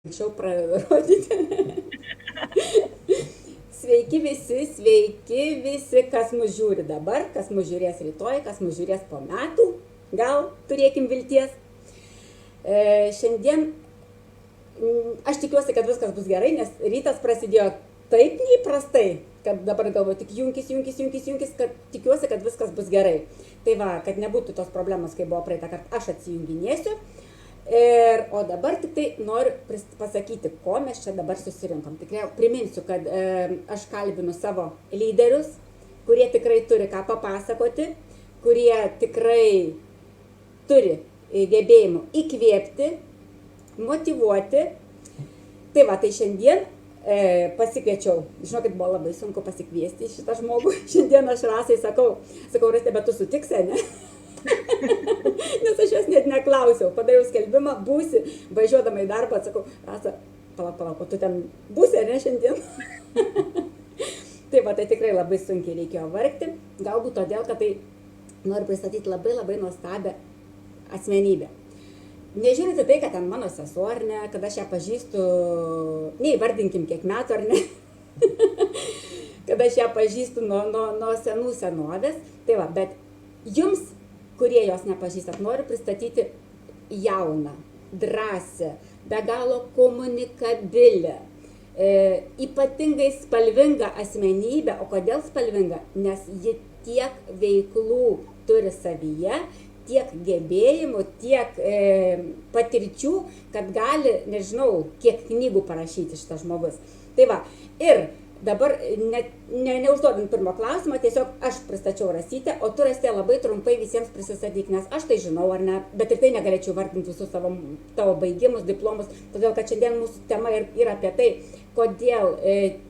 Anksčiau pradedu rodyti. Sveiki visi, kas mus žiūri dabar, kas mus žiūrės rytoj, kas mus žiūrės po metų. Gal turėkim vilties. Šiandien aš tikiuosi, kad viskas bus gerai, nes rytas prasidėjo taip neįprastai, kad dabar galvoju tik junkis, kad tikiuosi, kad viskas bus gerai. Tai va, kad nebūtų tos problemos, kai buvo praeitą kartą, aš atsijunginėsiu. O dabar tik tai noriu pasakyti, ko mes čia dabar susirinkom. Tikrai priminsiu, kad aš kalbinu savo lyderius, kurie tikrai turi ką papasakoti, kurie tikrai turi gebėjimų įkvėpti, motyvuoti. Tai va, tai šiandien pasikviečiau, žinokit, buvo labai sunku pasikviesti šitą žmogų. Šiandien aš Rasai sakau, Rastė, bet tu sutiksi, ne? Nes aš jos net neklausiau, padariau skelbimą, būsi, važiuodama į darbą, atsakau, Rasa, palauk, o tu ten būsi, ar ne šiandien? Tai va, tai tikrai labai sunkiai reikėjo vargti, galbūt todėl, kad tai noriu pristatyti labai nuostabią asmenybę. Nežiūrėti tai, kad ten mano sesuo, ar ne, kad aš ją pažįstu, neįvardinkim kiek metų, ar ne, kad aš ją pažįstu nuo senų senovės, tai va, bet jums, kurie jos nepažįstat, noriu pristatyti jauną, drąsią, be galo komunikabilę, ypatingai spalvingą asmenybę. O kodėl spalvinga? Nes ji tiek veiklų turi savyje, tiek gebėjimų, tiek patirčių, kad gali, nežinau, kiek knygų parašyti šitas žmogus. Tai va, ir dabar neužduodant pirmo klausimą, tiesiog aš pristačiau Rasytę, o tu, Rastė, labai trumpai visiems prisistatyk, nes aš tai žinau, ar ne, bet ir tai negalėčiau vardinti visus tavo baigimus, diplomus, todėl kad šiandien mūsų tema yra apie tai, kodėl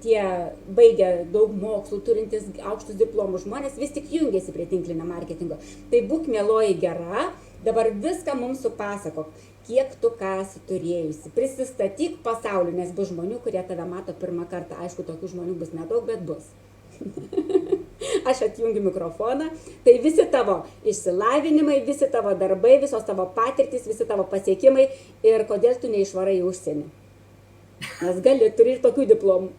tie baigę daug mokslų, turintys aukštus diplomus žmonės vis tik jungiasi prie tinklinio marketingo. Tai būk mieloji gera, dabar viską mums supasakok, kiek tu ką esi turėjusi. Prisistatyk pasauliu, nes bus žmonių, kurie tave mato pirmą kartą. Aišku, tokių žmonių bus nedaug, bet bus. Aš atjungiu mikrofoną. Tai visi tavo išsilavinimai, visi tavo darbai, visos tavo patirtis, visi tavo pasiekimai ir kodėl tu neišvarai į užsienį. Nes gali, turi ir tokių diplomų.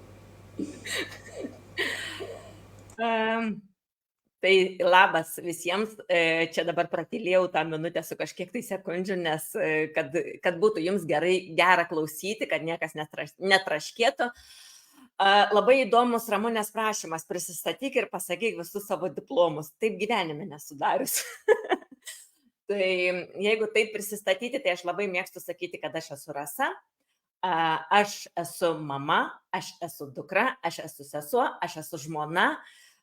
Tai labas visiems, čia dabar pratylėjau tą minutę su kažkiek tai sekundžių, nes kad būtų jums gera klausyti, kad niekas netraškėtų. Labai įdomus Ramunės prašymas, prisistatyk ir pasakyk visus savo diplomus. Taip gyvenime nesudarius. Tai jeigu taip prisistatyti, tai aš labai mėgstu sakyti, kad aš esu Rasa, aš esu mama, aš esu dukra, aš esu sesuo, aš esu žmona.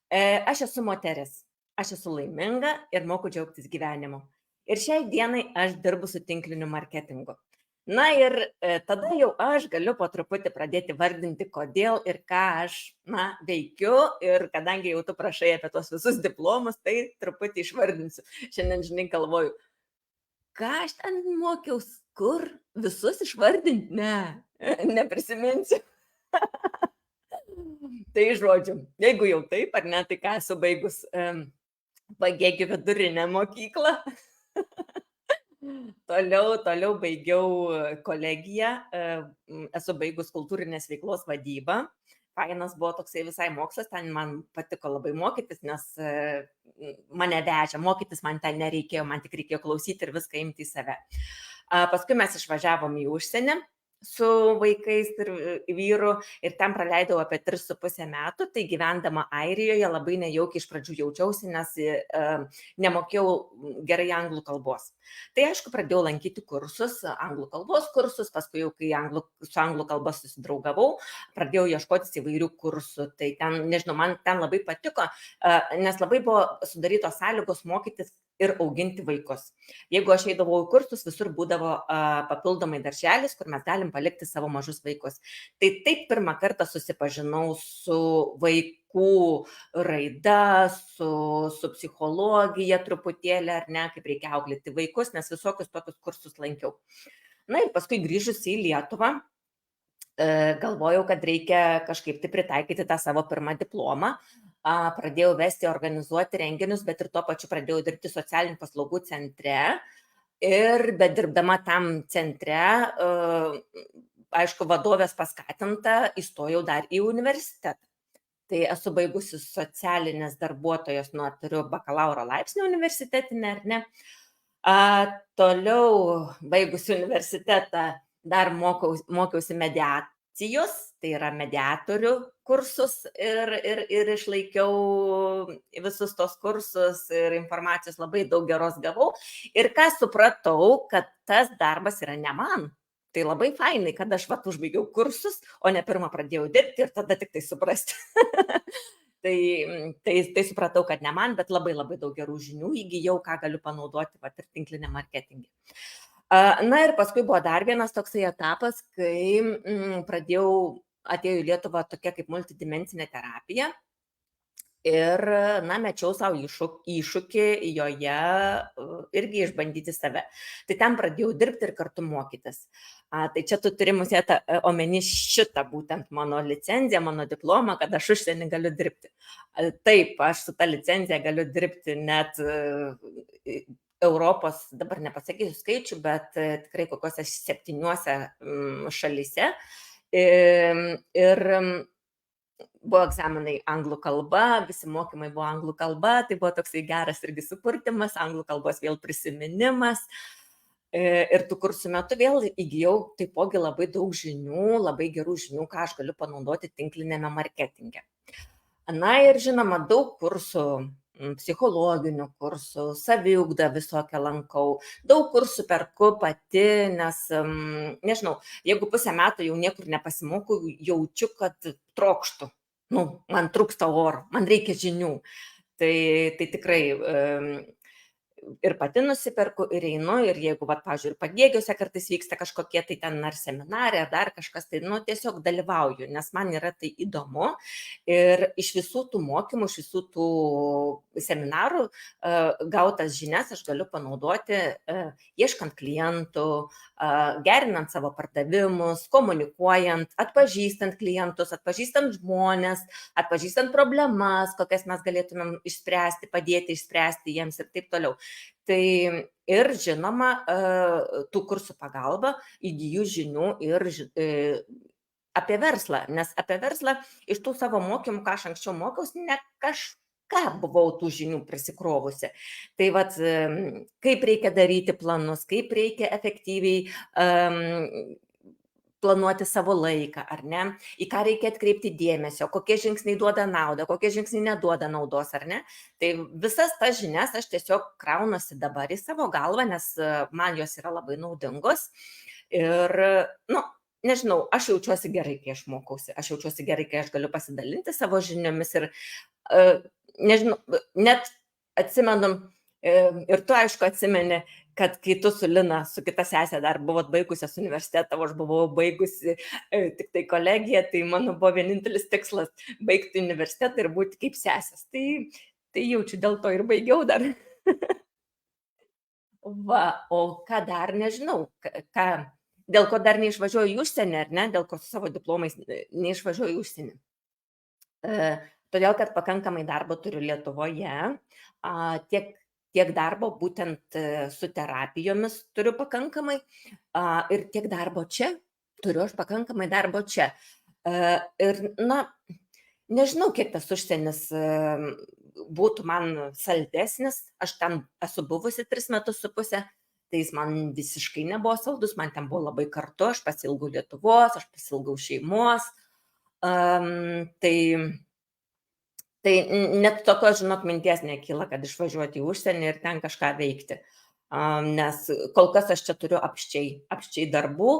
Aš esu moteris, aš esu laiminga ir moku džiaugtis gyvenimu. Ir šiai dienai aš dirbu su tinkliniu marketingu. Na ir tada jau aš galiu po truputį pradėti vardinti, kodėl ir ką aš veikiu. Ir kadangi jau tu prašai apie tos visus diplomus, tai truputį išvardinsiu. Šiandien, žinai, galvoju, ką aš ten mokiaus, kur visus išvardinti? Ne, neprisiminsiu. Tai žodžiu, jeigu jau taip, ar ne, tai ką esu baigus Pagėgių vidurinę mokyklą. Toliau baigiau kolegiją, esu baigus kultūrinės veiklos vadybą. Fainas buvo toksai visai mokslas, ten man patiko labai mokytis, nes mane vežė, mokytis man ten nereikėjo, man tik reikėjo klausyti ir viską imti į save. Paskui mes išvažiavom į užsienį su vaikais ir vyru ir ten praleidau apie 3,5 metų, tai gyvendama Airijoje labai nejaukiai iš pradžių jaučiausi, nes nemokėjau gerai anglų kalbos. Tai aišku, pradėjau lankyti kursus, anglų kalbos kursus, paskui jau kai su anglų kalba susidraugavau, pradėjau ieškotis įvairių kursų, tai ten, nežinau, man ten labai patiko, nes labai buvo sudarytos sąlygos mokytis ir auginti vaikus. Jeigu aš eidavau į kursus, visur būdavo papildomai darželis, kur mes galim palikti savo mažus vaikus. Tai taip pirmą kartą susipažinau su vaikų raida, su psichologija truputėlį, ar ne, kaip reikia auklėti vaikus, nes visokius tokius kursus lankiau. Na ir paskui grįžus į Lietuvą, galvojau, kad reikia kažkaip tai pritaikyti tą savo pirmą diplomą. Pradėjau vesti, organizuoti renginius, bet ir tuo pačiu pradėjau dirbti socialinių paslaugų centre. Ir bedirbdama tam centre aišku, vadovės paskatinta, įstojau dar į universitetą. Tai esu baigusi socialinės darbuotojos, turiu bakalauro laipsnį universitetinę, ar ne. Toliau baigusi universitetą dar mokiausi mediacijos, tai yra mediatorių kursus ir išlaikiau visus tos kursus ir informacijos labai daug geros gavau. Ir ką supratau, kad tas darbas yra ne man. Tai labai fainai, kad aš užbaigiau kursus, o ne pirmą pradėjau dirbti ir tada tik tai suprasti. Tai supratau, kad ne man, bet labai labai daug gerų žinių įgijau, ką galiu panaudoti ir tinkliniam marketingui. Na ir paskui buvo dar vienas toksai etapas, kai atėjo į Lietuvą tokia kaip multidimensinė terapija. Ir, mečiau savo iššūkį joje irgi išbandyti save. Tai ten pradėjau dirbti ir kartu mokytis. Tai čia tu turi musėti omeny šitą būtent mano licenciją, mano diplomą, kad aš užsienį galiu dirbti. Taip, aš su ta licencija galiu dirbti net Europos, dabar nepasakysiu skaičių, bet tikrai kokiuose 7 šalyse. Ir buvo egzaminai anglų kalba, visi mokymai buvo anglų kalba, tai buvo toksai geras irgi supurtimas, anglų kalbos vėl prisiminimas. Ir tų kursų metu vėl įgijau taipogi labai daug žinių, labai gerų žinių, ką aš galiu panaudoti tinklinėme marketinge. Na ir žinoma, daug kursų, psichologinių kursų, saviugdą visokią lankau, daug kursų perku pati, nes, nežinau, jeigu pusę metų jau niekur nepasimokau, jaučiu, kad trokštu. Man trūksta oro, man reikia žinių. Tai tikrai ir pati nusiperku, ir einu, ir jeigu, pavyzdžiui, ir Pagėgiuose kartais vyksta kažkokie tai ten ar seminarai, ar dar kažkas, tai tiesiog dalyvauju, nes man yra tai įdomu. Ir iš visų tų mokymų, iš visų tų seminarų gautas žinias aš galiu panaudoti ieškant klientų, gerinant savo pardavimus, komunikuojant, atpažįstant klientus, atpažįstant žmonės, atpažįstant problemas, kokias mes galėtumėm išspręsti, padėti išspręsti jiems ir taip toliau. Tai ir žinoma, tų kursų pagalba įgyju žinių ir apie verslą, nes apie verslą iš tų savo mokymų, ką aš anksčiau mokiausi, ne kažką buvau tų žinių prisikrovusi. Tai kaip reikia daryti planus, kaip reikia efektyviai planuoti savo laiką, ar ne, į ką reikia atkreipti dėmesio, kokie žingsniai duoda naudą, kokie žingsniai neduoda naudos, ar ne. Tai visas tas žinias aš tiesiog kraunuosi dabar į savo galvą, nes man jos yra labai naudingos. Ir, nežinau, aš jaučiuosi gerai, kai aš mokausi, aš jaučiuosi gerai, kai aš galiu pasidalinti savo žiniomis ir, nežinau, net atsimenu, ir tu aišku atsimeni, kad kai tu su Lina, su kita sesė dar buvot baigusios universitetą, aš buvau baigusi tik tai kolegiją, tai mano buvo vienintelis tikslas baigti universitetą ir būti kaip sesės. Tai jaučiu, dėl to ir baigiau dar. O ką dar nežinau, dėl ko dar neišvažiuoju į užsienį, ar ne, dėl ko su savo diplomais neišvažiuoju į užsienį. Todėl, kad pakankamai darbo turiu Lietuvoje, tiek darbo būtent su terapijomis turiu pakankamai ir tiek darbo čia, turiu aš pakankamai darbo čia. Ir, nežinau, kiek tas užsienis būtų man saldesnis, aš ten esu buvusi 3,5 metus, tai jis man visiškai nebuvo saldus, man ten buvo labai kartu, aš pasilgau Lietuvos, aš pasilgau šeimos, tai net tokios, žinok, minties nekyla, kad išvažiuoti į užsienį ir ten kažką veikti. Nes kol kas aš čia turiu apščiai darbų,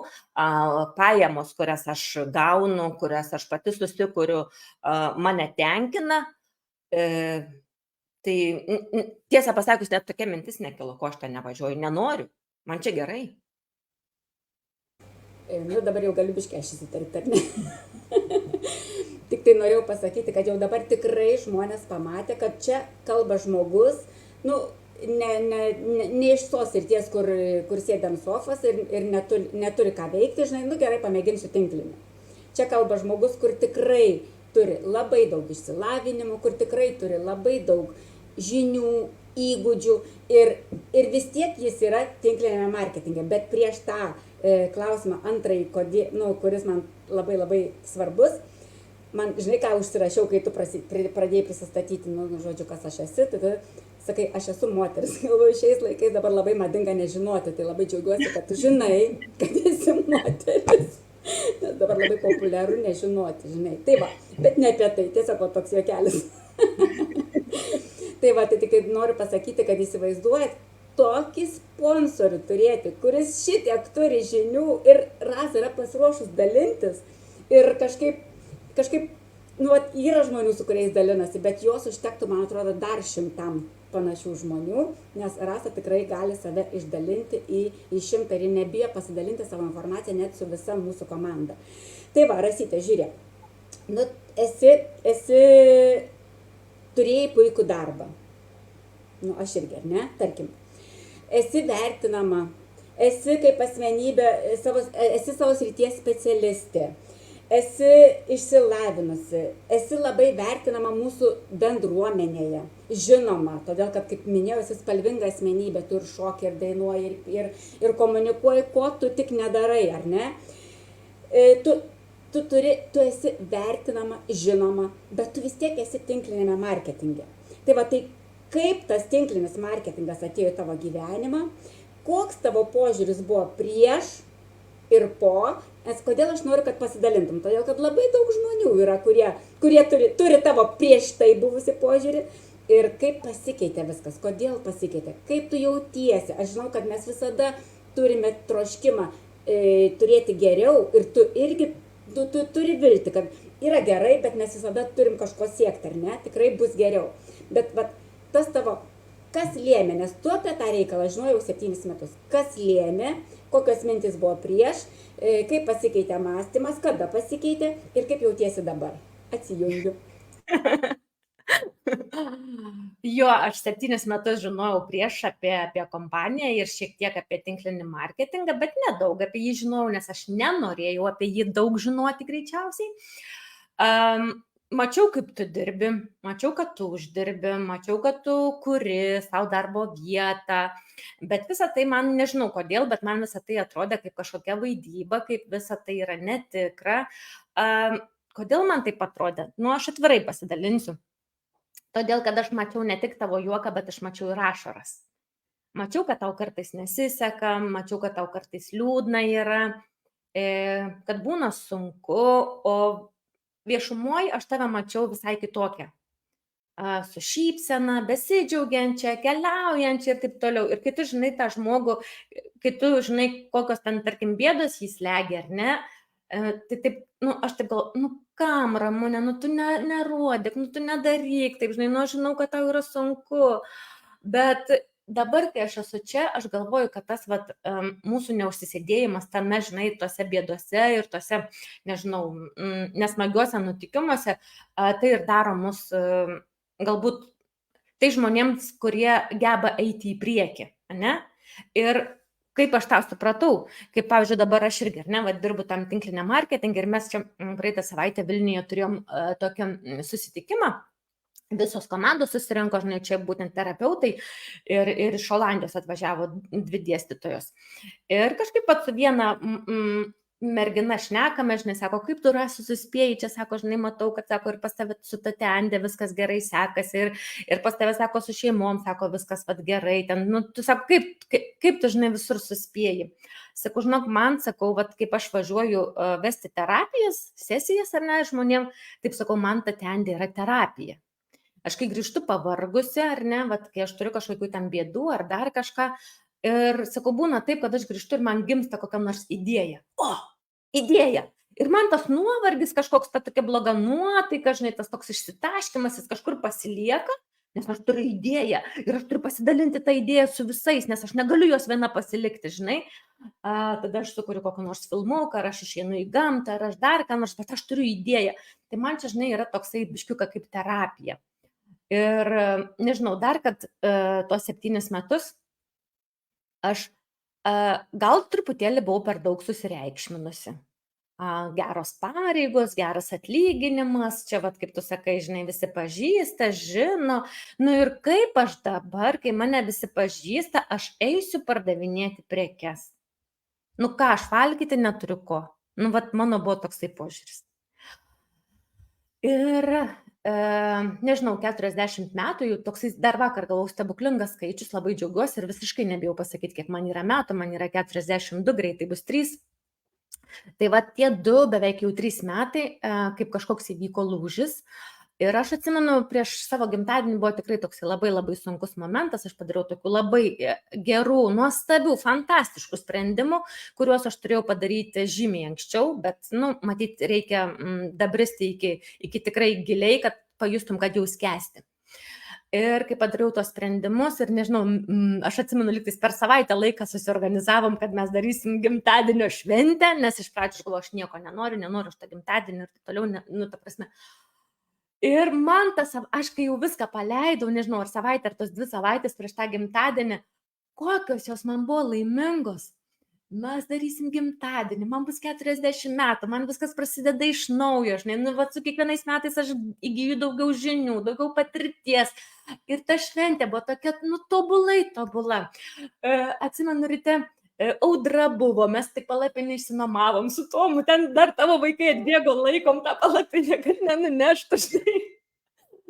pajamos, kurias aš gaunu, kurias aš pati susikuriu, mane tenkina. Tai tiesą pasakius, net tokia mintis nekilo, ko aš ten nevažiuoju, nenoriu, man čia gerai. Dabar jau galiu biškį aš įsitarti, ar ne? Tik tai norėjau pasakyti, kad jau dabar tikrai žmonės pamatė, kad čia kalba žmogus, ne iš tos srities, kur sėdė ant sofos ir neturi ką veikti, žinai, gerai, pamėginsiu tinklinį. Čia kalba žmogus, kur tikrai turi labai daug išsilavinimų, kur tikrai turi labai daug žinių, įgūdžių ir vis tiek jis yra tinklinėme marketinge, bet prieš tą klausimą antrąjį, kuris man labai labai svarbus. Man, žinai, ką užsirašiau, kai tu pradėjai prisistatyti, žodžiu, kas aš esi, tai sakai, aš esu moteris. Galvoju, šiais laikais dabar labai madinga nežinoti, tai labai džiaugiuosi, kad tu žinai, kad esi moteris. Nes dabar labai populiaru nežinoti, žinai. Tai va, bet ne apie tai, tiesiog toks juokelis. Tai va, tai tik noriu pasakyti, kad įsivaizduojat, tokį sponsorių turėti, kuris šitiek turi žinių ir Rasa yra pasiruošus dalintis. Ir kažkaip, yra žmonių, su kuriais dalinasi, bet jos užtektų, man atrodo, dar 100 panašių žmonių, nes Rasa tikrai gali save išdalinti į 100 ir nebijo pasidalinti savo informaciją net su visa mūsų komanda. Tai va, Rasytė, žiūrėk, esi turėjai puikų darbą. Aš irgi, ar ne? Tarkim. Esi vertinama, esi kaip asmenybė, esi savo srities specialistė, esi išsilavinusi, esi labai vertinama mūsų bendruomenėje, žinoma, todėl kad, kaip minėjau, esi spalvinga asmenybė, tu ir šoki, ir dainuoji, ir komunikuoji, ko tu tik nedarai, ar ne? Tu esi vertinama, žinoma, bet tu vis tiek esi tinklinėme marketinge. Tai va, tai kaip tas tinklinis marketingas atėjo į tavo gyvenimą, koks tavo požiūris buvo prieš ir po, nes kodėl aš noriu, kad pasidalintum, todėl kad labai daug žmonių yra, kurie turi tavo prieš tai buvusi požiūrį ir kaip pasikeitė viskas, kodėl pasikeitė, kaip tu jautiesi. Aš žinau, kad mes visada turime troškimą turėti geriau ir tu irgi tu turi vilti, kad yra gerai, bet mes visada turim kažko siekti, ar ne, tikrai bus geriau. Bet tas tavo, kas lėmė, nes tu apie tą reikalą žinojau 7 metus, kas lėmė, kokios mintis buvo prieš, kaip pasikeitė mąstymas, kada pasikeitė ir kaip jautiesi dabar. Atsijungiu. Jo, aš 7 metus žinojau prieš apie kompaniją ir šiek tiek apie tinklinį marketingą, bet nedaug apie jį žinojau, nes aš nenorėjau apie jį daug žinoti greičiausiai. Mačiau, kaip tu dirbi, mačiau, kad tu uždirbi, mačiau, kad tu kuri savo darbo vietą, bet visą tai man, nežinau kodėl, bet man visą tai atrodė kaip kažkokia vaidyba, kaip visą tai yra netikra. Kodėl man taip atrodė? Aš atvirai pasidalinsiu. Todėl, kad aš mačiau ne tik tavo juoką, bet aš mačiau ir ašaras. Mačiau, kad tau kartais nesiseka, mačiau, kad tau kartais liūdna yra, kad būna sunku, o viešumoje aš tave mačiau visai kitokią. Su šypsena, besidžiaugiančią, keliaujančią ir taip toliau. Ir kai tu žinai tą žmogų, kai tu žinai, kokios ten, tarkim, bėdos jis legia, ar ne, tai taip, aš taip galvoju, kam, Ramune, tu nerodyk, tu nedaryk, taip, žinai, aš žinau, kad tau yra sunku, bet dabar, kai aš esu čia, aš galvoju, kad tas mūsų neužsisėdėjimas tame, žinai, tose bėdose ir tose, nežinau, nesmagiuose nutikimuose, tai ir daro mus galbūt tai žmonėms, kurie geba eiti į priekį, ne? Ir kaip aš tą supratau, kaip, pavyzdžiui, dabar aš irgi, dirbu tam tinklinę marketingą ir mes čia praeitą savaitę Vilniuje turėjom tokį susitikimą. Visos komandos susirinko, žinai, čia būtent terapeutai ir iš Olandijos atvažiavo 2 dėstytojos. Ir kažkaip pat su viena mergina šnekame, žinai, sako, kaip tu Rasa suspėjai, čia sako, žinai, matau, kad sako, ir pas tave su tatendė viskas gerai sekasi, ir pas tave, sako, su šeimom, sako, viskas gerai, ten, tu sako, kaip tu, žinai, visur suspėjai. Sakau, žinok, man, sakau, kaip aš važiuoju vesti terapijas, sesijas, ar ne, žmonėm, taip sakau, man tatendė yra terapija. Aš kai grįžtu pavargusi, ar ne, kai aš turiu kažkokių ten bėdų ar dar kažką, ir sakau, būna taip, kad aš grįžtu ir man gimsta kokia nors idėja. Idėja! Ir man tas nuovargis kažkoks, ta tokia bloga nuotaika, žinai, tas toks išsitaškymas, jis kažkur pasilieka, nes aš turiu idėją ir aš turiu pasidalinti tą idėją su visais, nes aš negaliu jos viena pasilikti, žinai. Tada aš sukuriu kokį nors filmuką, ar aš išeinu į gamtą, ar aš dar ką nors, bet aš turiu idėją. Tai man čia, žinai, yra toksai biškiuka kaip terapija. Ir nežinau, dar kad tuos 7 metus aš gal truputėlį buvau per daug susireikšminusi. Geros pareigos, geras atlyginimas, čia kaip tu sakai, žinai, visi pažįsta, žino. Ir kaip aš dabar, kai mane visi pažįsta, aš eisiu pardavinėti prekes. Nu ką, aš valgyti neturiu ko. Nu, vat mano buvo toksai požiūris. Ir, nežinau, 40 metų, jau toksai dar vakar galvojau stebuklingas skaičius, labai džiaugiuosi ir visiškai nebijau pasakyti, kiek man yra metų, man yra 42, greitai bus 3. Tai va tie 2, beveik jau 3 metai, kaip kažkoks įvyko lūžis. Ir aš atsimenu, prieš savo gimtadienį buvo tikrai toks labai labai sunkus momentas, aš padariau tokių labai gerų, nuostabių, fantastiškų sprendimų, kuriuos aš turėjau padaryti žymiai anksčiau, bet, nu, matyt, reikia dabristi iki tikrai giliai, kad pajustum, kad jau skęsti. Ir kai padariau tos sprendimus ir nežinau, aš atsimenu, lygtais per savaitę laiką susiorganizavom, kad mes darysim gimtadienio šventę, nes iš pradžių galvoju, aš nieko nenoriu aš tą gimtadienį ir taip toliau, nu, ta prasme. Ir man aš kai jau viską paleidau, nežinau, ar savaitę, ar tos 2 savaitės prieš tą gimtadienį, kokios jos man buvo laimingos. Mes darysim gimtadienį, man bus 40 metų, man viskas prasideda iš naujo, žinai, nu, va, su kiekvienais metais aš įgyju daugiau žinių, daugiau patirties. Ir ta šventė buvo tokia, nu, tobula. Atsimenu, ryte audra buvo, mes tik palapinę išsinuomavom su Tomu, ten dar tavo vaikai atbėgo, laikom tą palapinę, kad nenuneštų, žinai.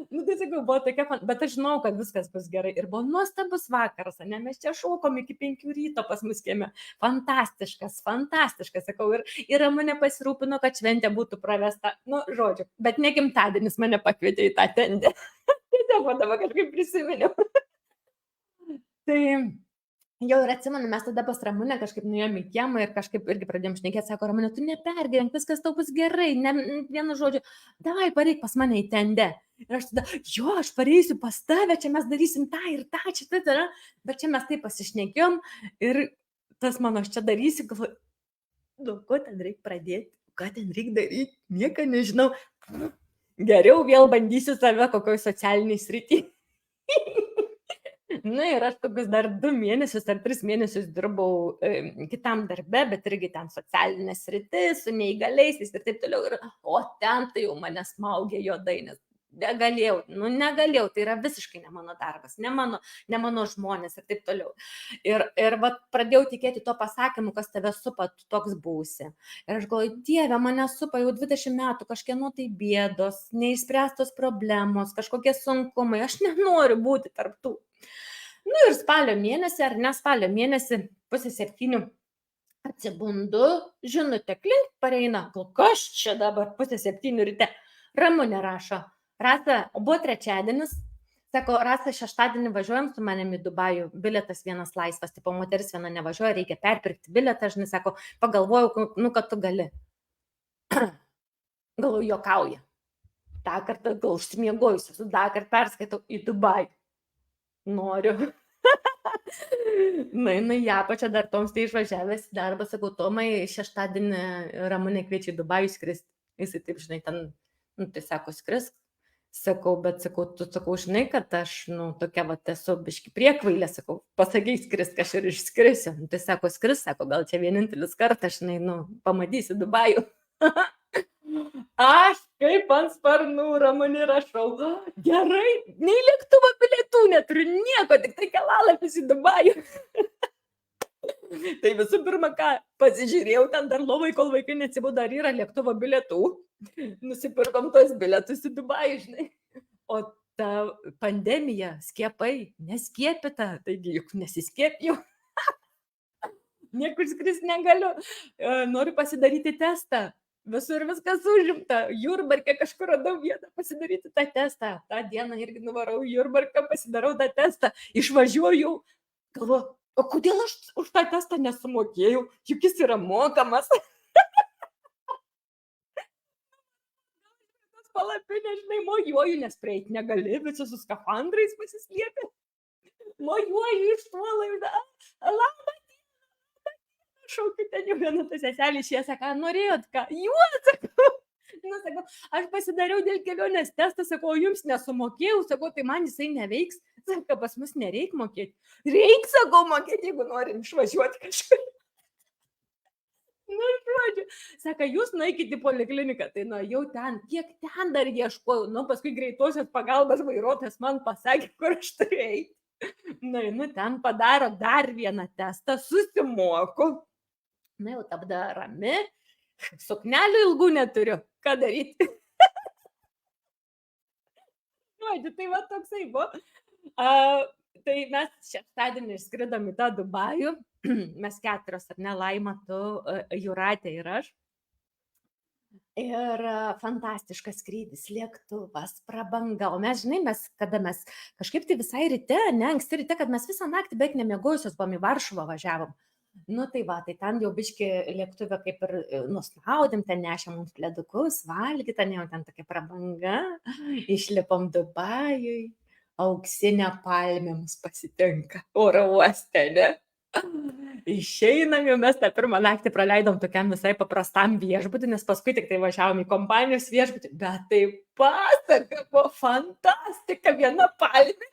Nu, tai sakau, buvo tokia, bet aš žinau, kad viskas bus gerai. Ir buvo nuostabus vakaras, ne, mes čia šokom iki 5 ryto pas mus kieme. Fantastiškas, sakau. Ir mane pasirūpino, kad šventė būtų pravesta. Nu, žodžiu, bet ne gimtadienis mane pakvietė į tą tendę. Tiesiog vadama kažkaip prisiminiau. Tai jau ir atsimenu, mes tada pas Ramunę kažkaip nuėjome į kiemą ir kažkaip irgi pradėjom šnekėti, sako, Ramunė, tu nepergyvenk, viskas tau bus gerai, vienu žodžiu, davai pareik pas mane į tendę. Ir aš tada, jo, aš pareisiu pas tave, čia mes darysim tą ir tą, čia tai, bet čia mes taip pasišnekėjom ir tas mano, aš čia darysiu, galvoju, nu, ko ten reikia pradėti, ką ten reikia daryti, nieko nežinau. Geriau vėl bandysiu save kokioj socialiniai srity. Na ir aš tokius dar 2 mėnesius ar 3 mėnesius dirbau kitam darbe, bet irgi ten socialinė sritis, su neįgaliaisiais ir taip toliau. O ten tai jau mane smaugė juodai, nes negalėjau, tai yra visiškai ne mano darbas, ne mano žmonės ir taip toliau. Ir vat, pradėjau tikėti to pasakymu, kas tave supa, tu toks būsi. Ir aš galvoju, Dieve, mane supa jau 20 metų, kažkieno tai bėdos, neišspręstos problemos, kažkokie sunkumai, aš nenoriu būti tarp tų. Nu ir spalio mėnesį, 6:30 atsibundu, žinutė klink, pareina, kas čia dabar 6:30 ryte. Ramunė rašo, Rasa, buvo trečiadienis, sako, Rasa, šeštadienį važiuojam su manimi į Dubajų, bilietas vienas laisvas, tipo moteris viena nevažiuoja, reikia perpirkti bilietą, žinai, sako, pagalvojau, nu, kad tu gali. Galvoju, juokauja. Tą kartą gal užsimiegojusi, su dar kartą perskaitau į Dubajų. Noriu. Na, į apačią dar Toms tai išvažiavęs į darbą, sakau, Tomai, šeštadienį Ramunė kviečia į Dubajų skrist. Jisai taip, žinai, ten, nu, tai sako, skrisk. Sakau, bet sakau, tu sakau, žinai, kad aš, nu, tokia, va, esu biški priekvailė, sakau, pasakyk skrisk, aš ir išskrisiu. Tai sako, skrisk, sako, gal čia vienintelis kartas, žinai, nu, pamatysi Dubajų. Aš kaip ant sparnų Ramunė rašau, gerai, nei lėktuvo bilietų neturiu, nieko, tik tai kelalapis į Dubajų. Tai visų pirma, ką, pasižiūrėjau ten dar lovai, kol vaikai neatsibudo, ar yra lėktuvo bilietų. Nusipirkom tos bilietus į Dubajų, žinai. O ta pandemija, skiepai, neskiepita, taigi juk nesiskiepijau. Niekur skristi negaliu. Noriu pasidaryti testą. Visur viskas užimta. Jurbarke kažkur radau vietą pasidaryti tą testą. Ta dieną irgi nuvarau Jurbarką, pasidarau tą testą. Išvažiuoju. Galvoju, o kodėl aš už tą testą nesumokėjau? Juk jis yra mokamas. Tas palapinė, žinai, mojuoju, nes prieiti negali, visi su skafandrais pasislėpė. Mojuoju iš tuolai. Labą. Šaukiu ten jau viena ta seselė išėję, ką norėjot, ką? Juos, sakau. Nu, sakau, aš pasidariau dėl kelionės testą, sakau, jums nesumokėjau, sakau, tai man jisai neveiks. Sako, pas mus nereik mokėti. Reik, sakau, mokėti, jeigu norim išvažiuoti kažkur. Nu, žodžiu. Sako, jūs nueikite į polikliniką. Tai nuėjau ten, kiek ten dar ieškojau. Nu, paskui greitosios pagalbos vairuotojas man pasakė, kur aš turiu eiti. Nu, ten padaro dar vieną testą, susimoku. Na jau tada rami, suknelių ilgų neturiu, ką daryti. Žodžiu, tai va toksai buvo. Tai mes šeštadienį išskridom į tą Dubajų, mes 4, ar ne, Laima, tu, Jūratė ir aš. Ir fantastiškas skrydis, lėktuvas, prabanga. O mes, žinai, kada mes kažkaip tai visai ryte, ne, anksti ryte, kad mes visą naktį beveik nemiegojusios buvom į Varšuvą važiavom. Nu tai va, tai ten jau biški lėktuvę kaip ir nusnaudėm, ten nešė mums pledukus, valgytą, jau ten tokia prabanga, išlipom Dubajui, auksinę palmę mus pasitinka oro uoste, ne? Išeinam jau, mes tą pirmą naktį praleidom tokiam visai paprastam viešbutį, nes paskui tik tai važiavom į kompanijos viešbutį, bet tai pasaka buvo fantastika, viena palmė.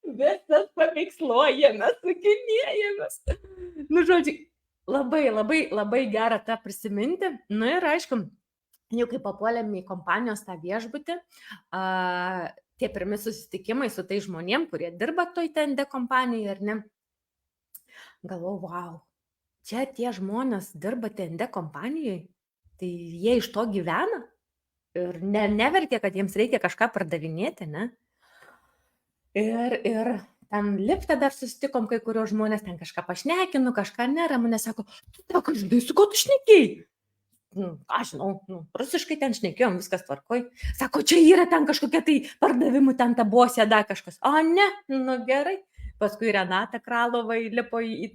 Visas paveiksluojamės, sukinėjamės. Nu, žodžiu, labai gera tą prisiminti. Nu ir aišku, jau kai papuolėm į kompanijos tą viešbutį, tie pirmi susitikimai su tai žmonėm, kurie dirba toj TND kompanijai, ar ne? Galvoju, wow, čia tie žmonės dirba TND kompanijai, tai jie iš to gyvena ir neverkia, kad jiems reikia kažką pardavinėti, ne? Ir ten lifte dar susitikom kai kurios žmonės, ten kažką pašnekinu, kažką neramu, nes sako, tu žinai, su ko tu šnekėjai? Aš žinau, rusiškai ten šnekėjom, viskas tvarkoj. Sako, čia yra ten kažkokia tai pardavimų, ten ta bosė, da kažkas. O ne, nu gerai. Paskui Renata Kralova įlipo į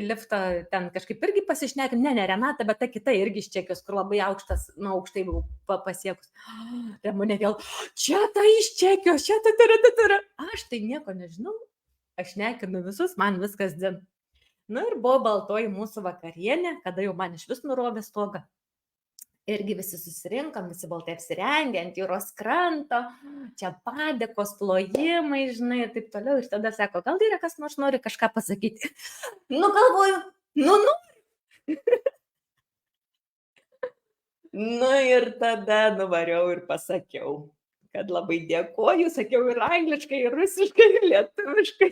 liftą, ten kažkaip irgi pasišnekėm. Ne, Renata, bet ta kita irgi iš Čekijos, kur labai aukštas, nu aukštai buvau pasiekus. Ramunė vėl, čia ta iš Čekijos, čia ta tara. Aš tai nieko nežinau, aš šnekinu visus, man viskas dzin. Nu ir buvo baltoji mūsų vakarienė, kada jau man iš vis nurovė stogą. Irgi visi susirinkom, visi baltai apsirengę ant jūros kranto, čia padėkos, plojimai, žinai, ir taip toliau. Ir tada sako, gal yra kas nors nori kažką pasakyti. Nu, galvoju, Nu ir tada nuvariau ir pasakiau, kad labai dėkoju, sakiau ir angliškai, ir rusiškai, ir lietuviškai.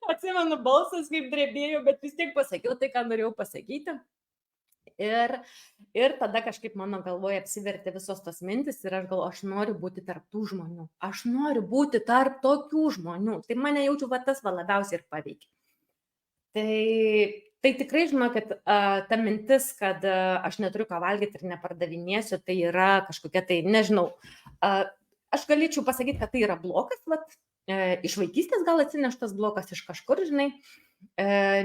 Atsimenu, balsas kaip drebėjo, bet vis tiek pasakiau tai, ką norėjau pasakyti. Ir tada kažkaip mano galvoje apsivertė visos tos mintis ir aš galvoju, aš noriu būti tarp tų žmonių. Aš noriu būti tarp tokių žmonių. Tai mane jaučiu, va tas va labiausiai ir paveikia. Tai tikrai žinau, kad ta mintis, kad aš neturiu ką valgyti ir nepardavinėsiu, tai yra kažkokia tai, nežinau, aš galėčiau pasakyti, kad tai yra blokas, vat, iš vaikystės gal atsineštas blokas, iš kažkur, žinai,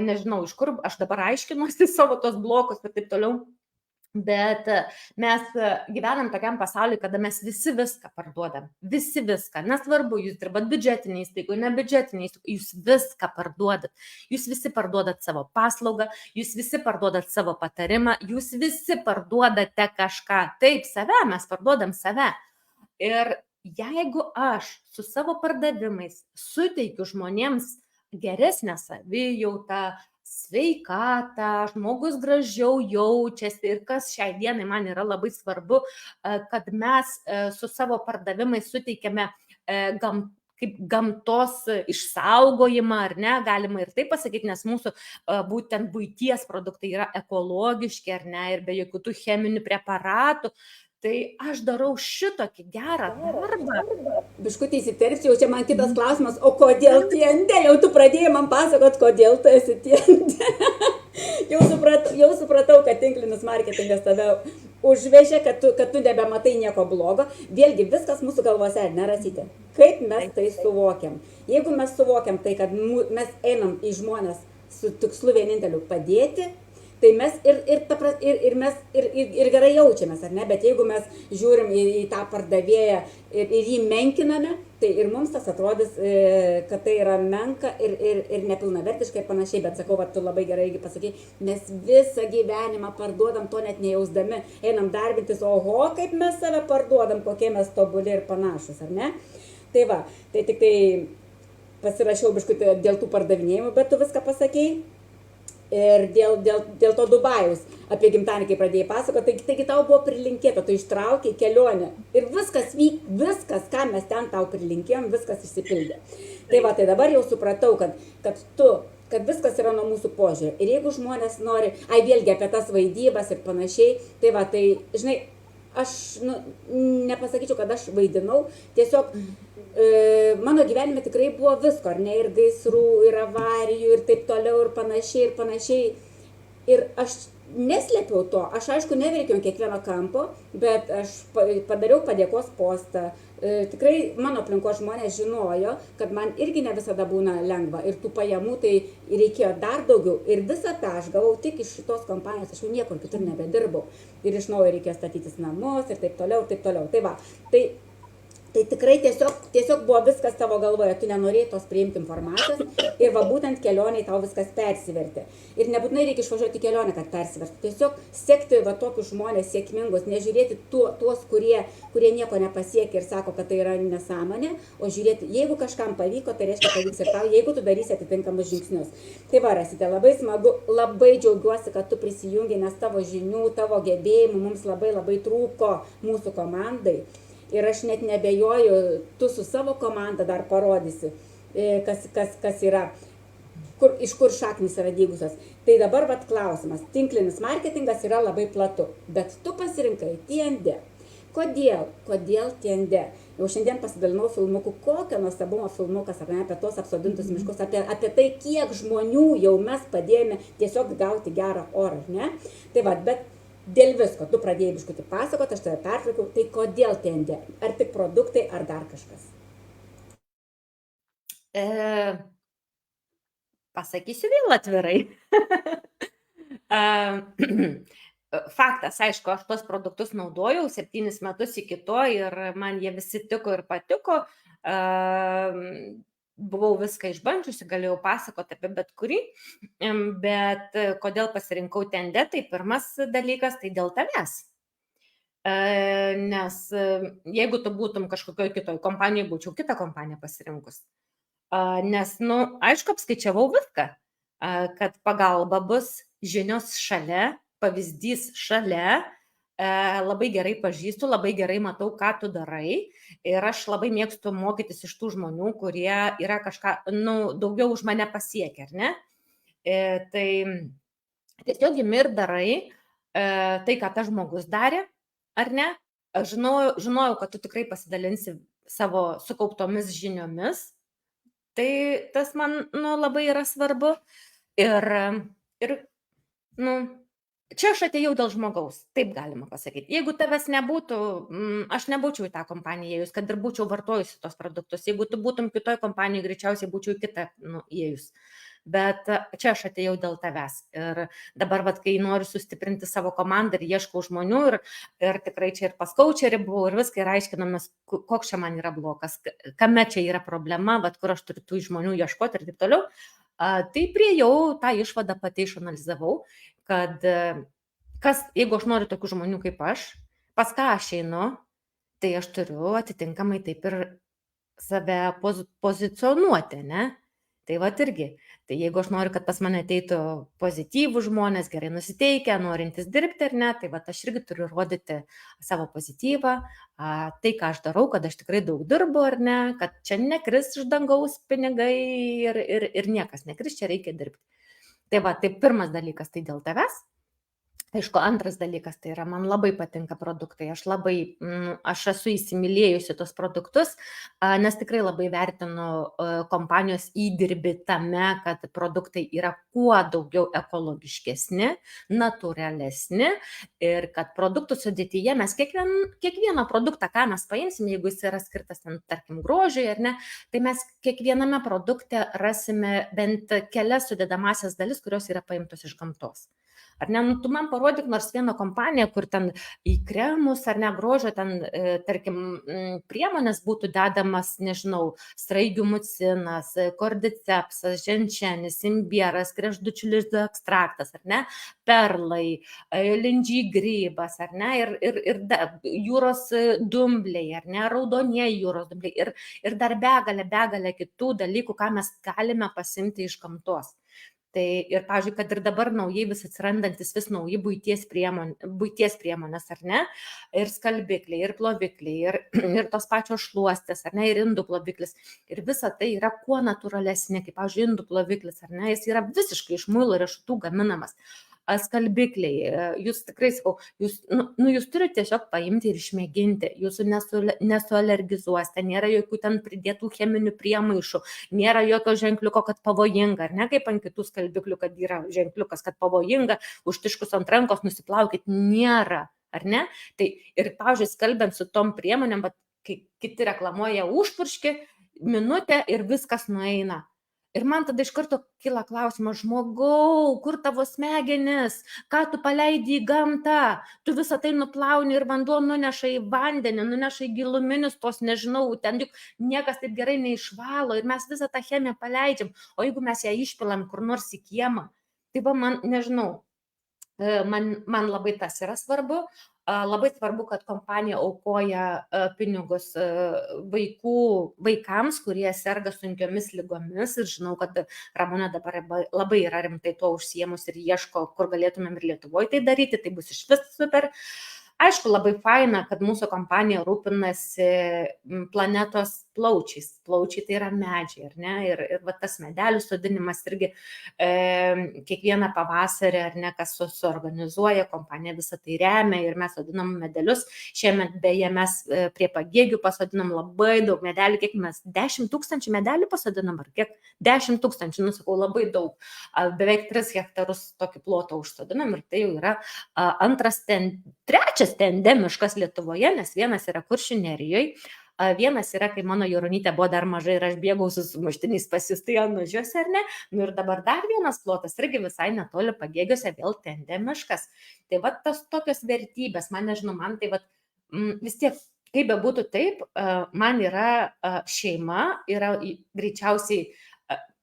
nežinau, iš kur aš dabar aiškinuosi savo tos blokus ir taip toliau, bet mes gyvenam tokiam pasauliu, kada mes visi viską parduodam, visi viską, nesvarbu, jūs dirbat biudžetiniai įstaigų, ne biudžetiniai įstaigų, jūs viską parduodat, jūs visi parduodat savo paslaugą, jūs visi parduodat savo patarimą, jūs visi parduodate kažką, taip, save, mes parduodam save. Ir jeigu aš su savo pardavimais suteikiu žmonėms geresnę savijautą, sveikatą, žmogus gražiau jaučiasi ir kas šiai dienai man yra labai svarbu, kad mes su savo pardavimais suteikiame kaip gamtos išsaugojimą, ar ne, galima ir taip pasakyti, nes mūsų būtent buities produktai yra ekologiški, ar ne, ir be jokių tų cheminių preparatų. Tai aš darau šitokį gerą darbą. Biškutį įsiterpsiu, jau čia man kitas klausimas, o kodėl TND? Jau tu pradėjai man pasakot, kodėl tu esi TND. Jau supratau, kad tinklinis marketingas tave užvežė, kad tu nebematai nieko blogo. Vėlgi, viskas mūsų galvose, nerasite. Kaip mes tai suvokiam? Jeigu mes suvokiam tai, kad mes einam į žmonės su tikslu vieninteliu padėti, tai mes ir gerai jaučiamės, ar ne? Bet jeigu mes žiūrim į tą pardavėją ir jį menkiname, tai ir mums tas atrodys, kad tai yra menka ir nepilnavertiškai ir panašiai. Bet sakau, tu labai gerai pasakei, mes visą gyvenimą parduodam, to net nejausdami, einam darbintis, oho, kaip mes save parduodam, kokie mes tobuli ir panašus, ar ne? Tai va, tai tik tai pasirašiau biškutį dėl tų pardavinėjimų, bet tu viską pasakei. Ir dėl to Dubajaus apie gimtadienį, kai pradėjai pasakoti, taigi tau buvo prilinkėta, tu ištraukei kelionę ir viskas, ką mes ten tau prilinkėjom, viskas išsipildė. Tai va, tai dabar jau supratau, kad viskas yra nuo mūsų požiūrio. Ir jeigu žmonės nori, vėlgi apie tas vaidybas ir panašiai, tai va, tai, žinai, aš nepasakyčiau, kad aš vaidinau, tiesiog mano gyvenime tikrai buvo visko, ar ne, ir gaisrų, ir avarijų, ir taip toliau, ir panašiai, ir panašiai. Ir aš neslėpiau to, aš aišku neverkiau kiekvieno kampo, bet aš padariau padėkos postą. Tikrai mano aplinkos žmonės žinojo, kad man irgi ne visada būna lengva ir tų pajamų tai reikėjo dar daugiau. Ir visą tą aš gavau tik iš šitos kompanijos, aš jau niekur kitur nebedirbau. Ir iš naujo reikėjo statytis namus ir taip toliau, taip toliau. Tai va, tai tikrai tiesiog buvo viskas tavo galvoje, tu nenorėjai tos priimti informacijos ir va būtent kelioniai tau viskas persivertė. Ir nebūtinai reikia išvažiuoti į kelionę, kad persivertų. Tiesiog sekti va tokius žmonės sėkmingus, nežiūrėti tuos, kurie nieko nepasiekia ir sako, kad tai yra nesąmonė, o žiūrėti, jeigu kažkam pavyko, tai reiškia pavyks ir tau, jeigu tu darysi atitinkamus žingsnius. Tai va, Rasite, labai smagu, labai džiaugiuosi, kad tu prisijungi, nes tavo žinių, tavo gebėjimų mums labai trūko mūsų komandai. Ir aš net nebejoju, tu su savo komanda dar parodysi, kas yra, iš kur šaknis yra dygusios. Tai dabar vat klausimas, tinklinis marketingas yra labai platu, bet tu pasirinkai TND. Kodėl TND? Jau šiandien pasidalinau filmuku, kokio nuostabumo filmukas, ar ne, apie tos apsodintus miškus, apie tai, kiek žmonių jau mes padėjome tiesiog gauti gerą orą, ne? Tai va, bet dėl visko, tu pradėjai biškutį pasakoti, aš tave pertraukiau, tai kodėl TND? Ar tik produktai, ar dar kažkas? Pasakysiu vėl atvirai. Faktas, aišku, aš tos produktus naudojau 7 metus iki to ir man jie visi tiko ir patiko. Buvau viską išbandžiusi, galėjau pasakoti apie bet kurį, bet kodėl pasirinkau TND, tai pirmas dalykas, tai dėl tavęs. Nes jeigu tu būtum kažkokioj kitoj kompanijai, būčiau kitą kompaniją pasirinkus. Nes, aišku, apskaičiavau viską, kad pagalba bus, žinios šalia, pavyzdys šalia, labai gerai pažįstu, labai gerai matau, ką tu darai ir aš labai mėgstu mokytis iš tų žmonių, kurie yra kažką, daugiau už mane pasiekę, ar ne? Tai tiesiog imi ir darai tai, ką tas žmogus darė, ar ne? Aš žinojau, kad tu tikrai pasidalinsi savo sukauptomis žiniomis, tai tas man labai yra svarbu ir čia aš atėjau dėl žmogaus, taip galima pasakyti. Jeigu tavęs nebūtų, aš nebūčiau į tą kompaniją ėjus, kad ir būčiau vartojusi tos produktus. Jeigu tu būtum kitoj kompanijoje, greičiausiai būčiau į kitą ėjus. Bet čia aš atėjau dėl tavęs. Ir dabar, kai noriu sustiprinti savo komandą ir ieškau žmonių ir tikrai čia ir pas coacherį buvau ir viską ir aiškinomės, koks čia man yra blokas, kame čia yra problema, kur aš turiu tų žmonių ieškoti ir taip toliau. Tai priejau tą išvadą pati išanalizavau, kad jeigu aš noriu tokių žmonių kaip aš, pas ką aš einu, tai aš turiu atitinkamai taip ir save pozicionuoti, ne? Tai irgi, tai jeigu aš noriu, kad pas mane ateitų pozityvų žmonės, gerai nusiteikę, norintys dirbti ar ne, tai aš irgi turiu rodyti savo pozityvą, tai, ką aš darau, kad aš tikrai daug dirbu ar ne, kad čia nekris iš dangaus pinigai ir niekas nekris, čia reikia dirbti. Tai pirmas dalykas, tai dėl tavęs. Aišku, antras dalykas, tai yra, man labai patinka produktai, aš esu įsimylėjusi tos produktus, nes tikrai labai vertinu kompanijos įdirbį tame, kad produktai yra kuo daugiau ekologiškesni, natūralesni ir kad produktų sudėtyje mes kiekvieną produktą, ką mes paimsime, jeigu jis yra skirtas, tarkim, grožiui ar ne, tai mes kiekviename produkte rasime bent kelias sudedamasias dalis, kurios yra paimtos iš gamtos. Ar ne, tu man parodyk nors vieną kompaniją, kur ten į kremus ar ne grožio, ten, tarkim, priemonės būtų dedamas, nežinau, sraigių mucinas, kordycepsas, ženšenis, imbieras, kregždučių lizdų ekstraktas, ar ne, perlai, lindžiai grybas, ar ne, ir jūros dumbliai, ar ne, raudonieji jūros dumbliai ir dar begalė kitų dalykų, ką mes galime pasimti iš gamtos. Tai ir, pavyzdžiui, kad ir dabar naujai vis atsirandantis vis nauji buities priemonės, ar ne, ir skalbikliai, ir plovikliai, ir tos pačios šluostės, ar ne, ir indų ploviklis. Ir visa tai yra kuo natūralesnė, kaip, pavyzdžiui, indų ploviklis, ar ne, jis yra visiškai iš muilo riešutų gaminamas. Skalbikliai, jūs tikrai sakau, jūs turite tiesiog paimti ir išmėginti, jūsų nesualergizuos, nėra jokių ten pridėtų cheminių priemaišų, nėra jokio ženkliuko, kad pavojinga, ar ne, kaip ant kitų skalbiklių, kad yra ženkliukas, kad pavojinga, užtiškus ant rankos nusiplaukit, nėra, ar ne? Tai ir, pavyzdžiui, skalbiant su tom priemonėm, bet kai kiti reklamuoja užpurški, minutę ir viskas nueina. Ir man tada iš karto kyla klausimas, žmogau, kur tavo smegenis, ką tu paleidi į gamtą, tu visą tai nuplauni ir vanduo nuneša į vandenį, nuneša į giluminius tos, nežinau, ten juk niekas taip gerai neišvalo ir mes visą tą chemiją paleidžiam, o jeigu mes ją išpilam kur nors į kiemą, tai va man, nežinau, man labai tas yra svarbu. Labai svarbu, kad kompanija aukoja pinigus vaikams, kurie serga sunkiomis ligomis ir žinau, kad Ramonė dabar labai yra rimtai tuo užsiemus ir ieško, kur galėtumėm ir Lietuvoje tai daryti, tai bus iš vis super. Aišku, labai faina, kad mūsų kompanija rūpinasi planetos plaučiais. Plaučiai tai yra medžiai, ar ne? Ir va, tas medelių sodinimas irgi kiekvieną pavasarį, ar ne, kas suorganizuoja, kompanija visą tai remia ir mes sodinam medelius. Šiemet beje mes prie Pagėgių pasodinam labai daug medelių, kiek mes 10 000 medelių pasodinam, ar kiek 10 000, nusakau, labai daug. Beveik 3 hektarus tokį plotą užsodinam ir tai jau yra trečias endemiškas Lietuvoje, nes vienas yra Kuršių Nerijoje, vienas yra, kai mano Joronytė buvo dar mažai ir aš bėgau su sumuštiniais pas jūs, tai Anužiuose, ar ne? Nu ir dabar dar vienas plotas, irgi visai netoli Pagėgiuose, vėl endemiškas. Tai va tas tokios vertybės, man nežinau, man tai va vis tiek, kaip bebūtų taip, man yra šeima, yra greičiausiai,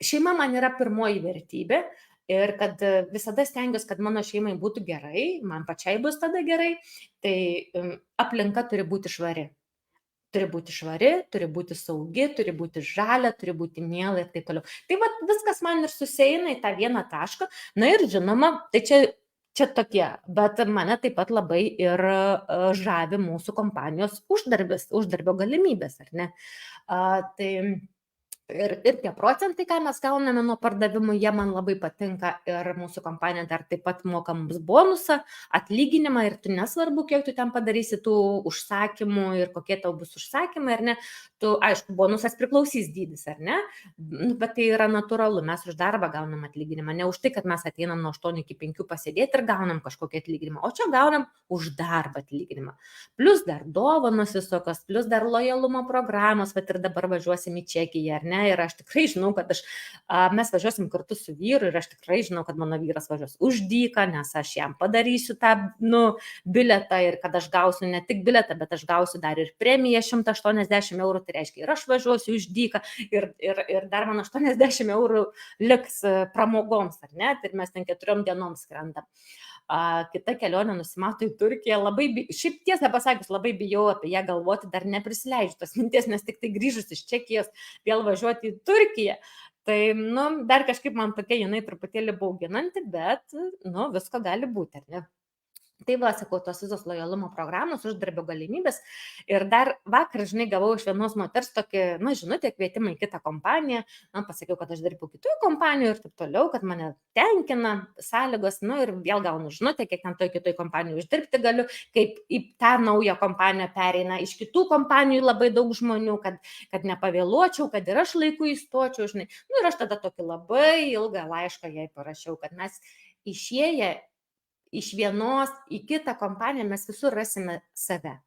šeima man yra pirmoji vertybė. Ir kad visada stengiuosi, kad mano šeimai būtų gerai, man pačiai bus tada gerai, tai aplinka turi būti švari. Turi būti švari, turi būti saugi, turi būti žalia, turi būti miela ir taip toliau. Tai va viskas man ir susieina į tą vieną tašką. Na ir žinoma, tai čia tokie, bet mane taip pat labai ir žavi mūsų kompanijos uždarbio galimybės, ar ne? Tai ir tie procentai, ką mes gauname nuo pardavimų, jie man labai patinka ir mūsų kompanija dar taip pat moka mums bonusą, atlyginimą ir tu nesvarbu, kiek tu ten padarysi tų užsakymų ir kokie tau bus užsakymai, ar ne, tu, aišku, bonusas priklausys dydis, ar ne, bet tai yra natūralu, mes už darbą gaunam atlyginimą, ne už tai, kad mes ateinam nuo 8 iki 5 pasėdėti ir gaunam kažkokį atlyginimą, o čia gaunam už darbą atlyginimą. Plus dar dovanos visokios, plus dar lojalumo programos, bet ir dabar važiuosim į Čekiją, ar ne? Ir aš tikrai žinau, kad mes važiuosim kartu su vyru ir aš tikrai žinau, kad mano vyras važiuos už dyką, nes aš jam padarysiu tą bilietą ir kad aš gausiu ne tik bilietą, bet aš gausiu dar ir premiją 180 eurų, tai reiškia ir aš važiuosiu už dyką ir dar man 80 eurų liks pramogoms, ar ne, ir mes ten 4 dienom skrendam. Kita kelionė nusimato į Turkiją, šiaip tiesą pasakius, labai bijau apie ją galvoti, dar neprisileidžiu tos minties, nes tik tai grįžus iš Čekijos vėl važiuoti į Turkiją. Tai, dar kažkaip man tokia jinai truputėlį bauginanti, bet, visko gali būti, ar ne? Tai va, sakau, tos visos lojalumo programos, uždarbio galimybės. Ir dar vakar, žinai, gavau iš vienos moters tokį, žinutę, kvietimą į kitą kompaniją. Pasakiau, kad aš dirbau kitų kompanijų ir taip toliau, kad mane tenkina sąlygos. Ir vėl gaunu žinutę, kiek ten toj kitoj kompanijų uždirbti galiu, kaip į tą naują kompaniją pereina iš kitų kompanijų labai daug žmonių, kad nepavėluočiau, kad ir aš laiku įstočiau, žinai. Ir aš tada tokį labai ilgą laišką jai parašiau, kad mes išėję iš vienos į kitą kompaniją mes visur rasime save.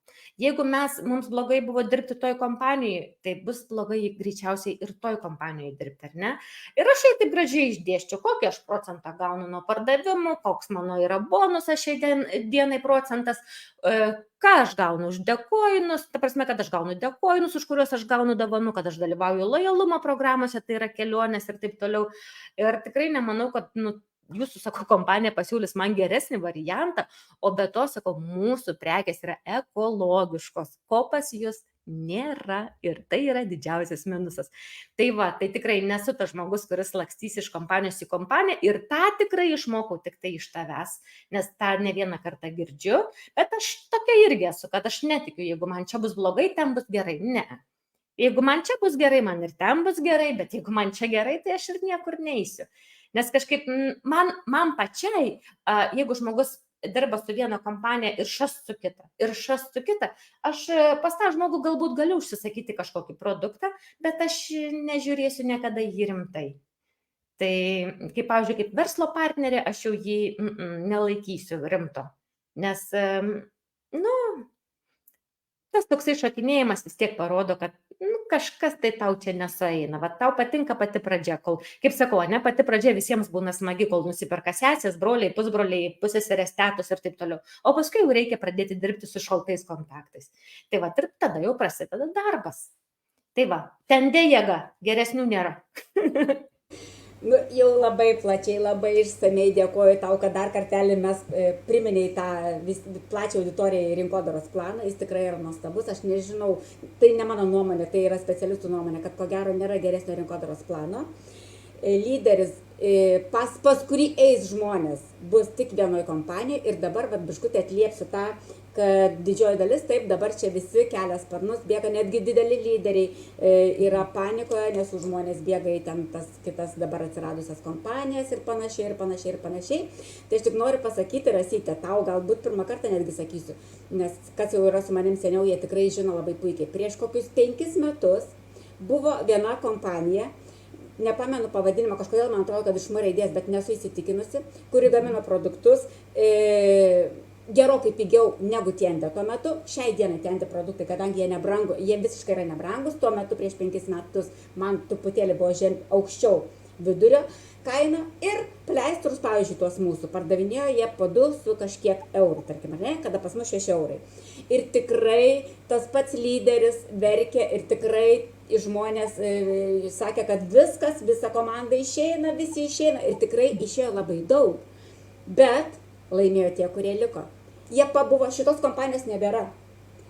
Jeigu mums blogai buvo dirbti toj kompanijoje, tai bus blogai greičiausiai ir toj kompanijoje dirbti, ar ne? Ir aš jai taip gražiai išdėščiau, kokį aš procentą gaunu nuo pardavimų, koks mano yra bonusas šiai dienai procentas, ką aš gaunu už dėkojinus, ta prasme, kad aš gaunu dėkojinus, už kuriuos aš gaunu dovanų, kad aš dalyvauju lojalumo programuose, tai yra kelionės ir taip toliau. Ir tikrai nemanau, kad jūsų, sakau, kompanija pasiūlys man geresnį variantą, o be to, sakau, mūsų prekės yra ekologiškos, ko pas jūs nėra ir tai yra didžiausias minusas. Tai va, tai tikrai nesu tas žmogus, kuris lakstys iš kompanijos į kompaniją ir tą tikrai išmokau tik tai iš tavęs, nes tą ne vieną kartą girdžiu, bet aš tokia irgi esu, kad aš netikiu, jeigu man čia bus blogai, ten bus gerai. Ne. Jeigu man čia bus gerai, man ir ten bus gerai, bet jeigu man čia gerai, tai aš ir niekur neisiu. Nes kažkaip man pačiai, jeigu žmogus dirba su viena kompanija ir šas su kita, aš pas tą žmogų galbūt galiu užsisakyti kažkokį produktą, bet aš nežiūrėsiu niekada jį rimtai. Tai, kaip, pavyzdžiui, kaip verslo partnerė, aš jau jį nelaikysiu rimto. Nes, tas toksai šokinėjimas vis tiek parodo, kad kažkas tai tau čia nesueina. Va, tau patinka pati pradžia, kol, kaip sakau, ne, pati pradžia visiems būna smagi, kol nusiperka sesės, broliai, pusbroliai, pusseserės, tetos ir taip toliau. O paskui jau reikia pradėti dirbti su šaltais kontaktais. Tai va, ir tada jau prasideda darbas. Tai va, ten dėjėga, geresnių nėra. Jau labai plačiai, labai išsamei dėkoju tau, kad dar kartelį mes priminėjai tą plačią auditoriją rinkodaros planą. Jis tikrai yra nuostabus. Aš nežinau, tai ne mano nuomonė, tai yra specialistų nuomonė, kad ko gero nėra geresnio rinkodaros plano. Lyderis, pas kurį eis žmonės, bus tik vienoje kompanijoje ir dabar biškutį atliepsiu tą, kad didžioji dalis, taip, dabar čia visi kelia sparnus, bėga netgi dideli lyderiai, yra panikoje, nes žmonės bėga į ten tas kitas dabar atsiradusias kompanijas ir panašiai. Tai aš tik noriu pasakyti, Rasytė, tau galbūt pirmą kartą netgi sakysiu, nes kas jau yra su manim seniau, jie tikrai žino labai puikiai. Prieš kokius 5 metus buvo viena kompanija, nepamenu pavadinimą, kažkodėl man atrodo, kad iš M raidės, bet nesu įsitikinusi, kuri gamino produktus gerokai pigiau negu Tiendė tuo metu. Šiai dienai Tiendė produktai, kadangi jie visiškai yra nebrangus, tuo metu prieš 5 metus man truputėlį buvo aukščiau vidurio kaina ir pleistrus, pavyzdžiui, tuos mūsų pardavinėjo jie po 2 su kažkiek eurų, tarkim, ne, kada pas mus 6 eurai. Ir tikrai tas pats lyderis verkė ir tikrai žmonės sakė, kad viskas, visa komanda išeina, visi išeina ir tikrai išėjo labai daug. Bet laimėjo tie, kurie liko. Jie pabuvo, šitos kompanijos nebėra.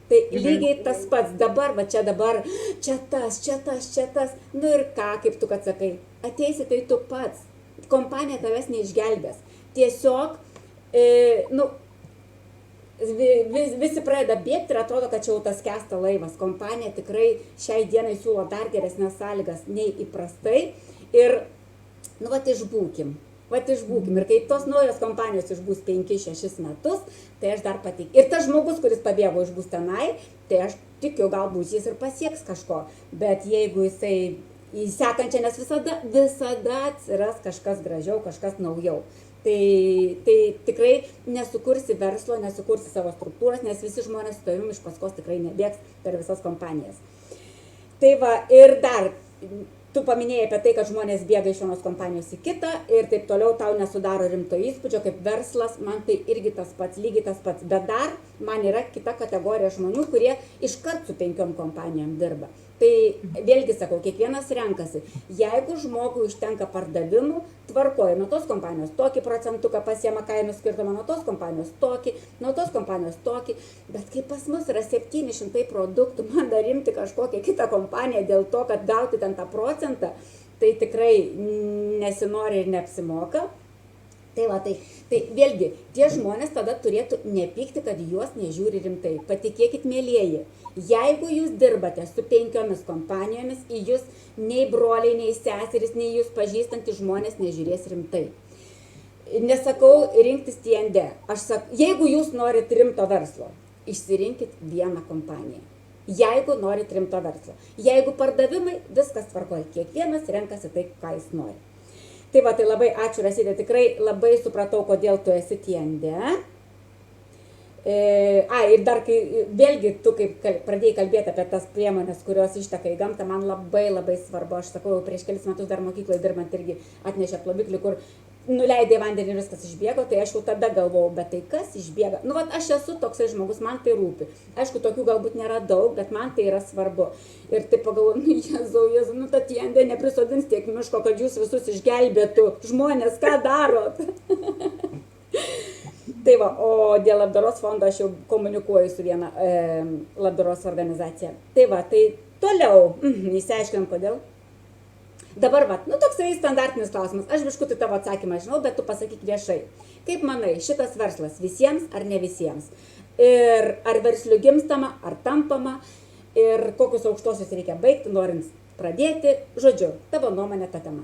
Tai lygiai tas pats, dabar, čia tas. Nu ir ką, kaip tu kad sakai, ateisi tai tu pats. Kompanija tavęs neišgelbės. Tiesiog, visi pradeda bėgti ir atrodo, kad čia jau tas skęsta laivas. Kompanija tikrai šiai dienai siūlo dar geresnės sąlygas nei įprastai. Ir, išbūkim. Ir kai tos naujos kompanijos išbūs 5-6 metus, tai aš dar patikiu. Ir tas žmogus, kuris pabėgo išbūs tenai, tai aš tikiu, galbūt jis ir pasieks kažko. Bet jeigu jisai į sekančią, nes visada atsiras kažkas gražiau, kažkas naujau. Tai tikrai nesukursi verslo, nesukursi savo struktūros, nes visi žmonės su tavimi iš paskos tikrai nebėgs per visas kompanijas. Tai va, ir dar tu paminėjai apie tai, kad žmonės bėga iš vienos kompanijos į kitą ir taip toliau tau nesudaro rimto įspūdžio, kaip verslas, man tai irgi tas pats, lygiai tas pats. Bet dar man yra kita kategorija žmonių, kurie iškart su 5 kompanijom dirba. Tai vėlgi sakau, kiekvienas renkasi. Jeigu žmogui užtenka pardavimų, tvarkoja nuo tos kompanijos tokį procentuką pasiema kainų skirtumą, nuo tos kompanijos tokį, nuo tos kompanijos tokį. Bet kai pas mus yra 700 produktų, man dar rimti kažkokią kitą kompaniją dėl to, kad gauti ten tą procentą, tai tikrai nesinori ir neapsimoka. Tai va, tai vėlgi, tie žmonės tada turėtų nepykti, kad juos nežiūri rimtai. Patikėkit, mėlieji, jeigu jūs dirbate su 5 kompanijomis, į jūs nei broliai, nei seserys, nei jūs pažįstantys žmonės nežiūrės rimtai. Nesakau rinktis Tiendė. Aš sakau, jeigu jūs norit rimto verslo, išsirinkit vieną kompaniją. Jeigu norit rimto verslo. Jeigu pardavimai, viskas tvarkoja. Kiekvienas renkasi tai, ką jis nori. Tai va, tai labai ačiū, Rasytė, tikrai labai supratau, kodėl tu esi Tiendė. Ir dar, kai vėlgi tu kaip pradėjai kalbėti apie tas priemonės, kurios išteka į gamtą, man labai labai svarbu. Aš sakau, prieš kelis metus dar mokykloje dirbant irgi atnešė ploviklį, kur nuleidai vandenį ir viskas išbėgo, tai aš jau tada galvojau, bet tai kas išbėga? Aš esu toksai žmogus, man tai rūpi. Aišku, tokių galbūt nėra daug, bet man tai yra svarbu. Ir taip pagalvoju, Jėzau, ta Tiendė neprisodins tiek miško, kad jūs visus išgelbėtų. Žmonės, ką darot? Tai va, o dėl labdaros fondo aš jau komunikuoju su viena labdaros organizacija. Tai va, tai toliau, įsiaiškinam kodėl. Dabar va, nu toksai standartinis klausimas. Aš biškutį tavo atsakymą žinau, bet tu pasakyk viešai. Kaip manai, šitas verslas visiems ar ne visiems? Ir ar versliu gimstama, ar tampama? Ir kokius aukštosius reikia baigti, norint pradėti? Žodžiu, tavo nuomonė ta tema.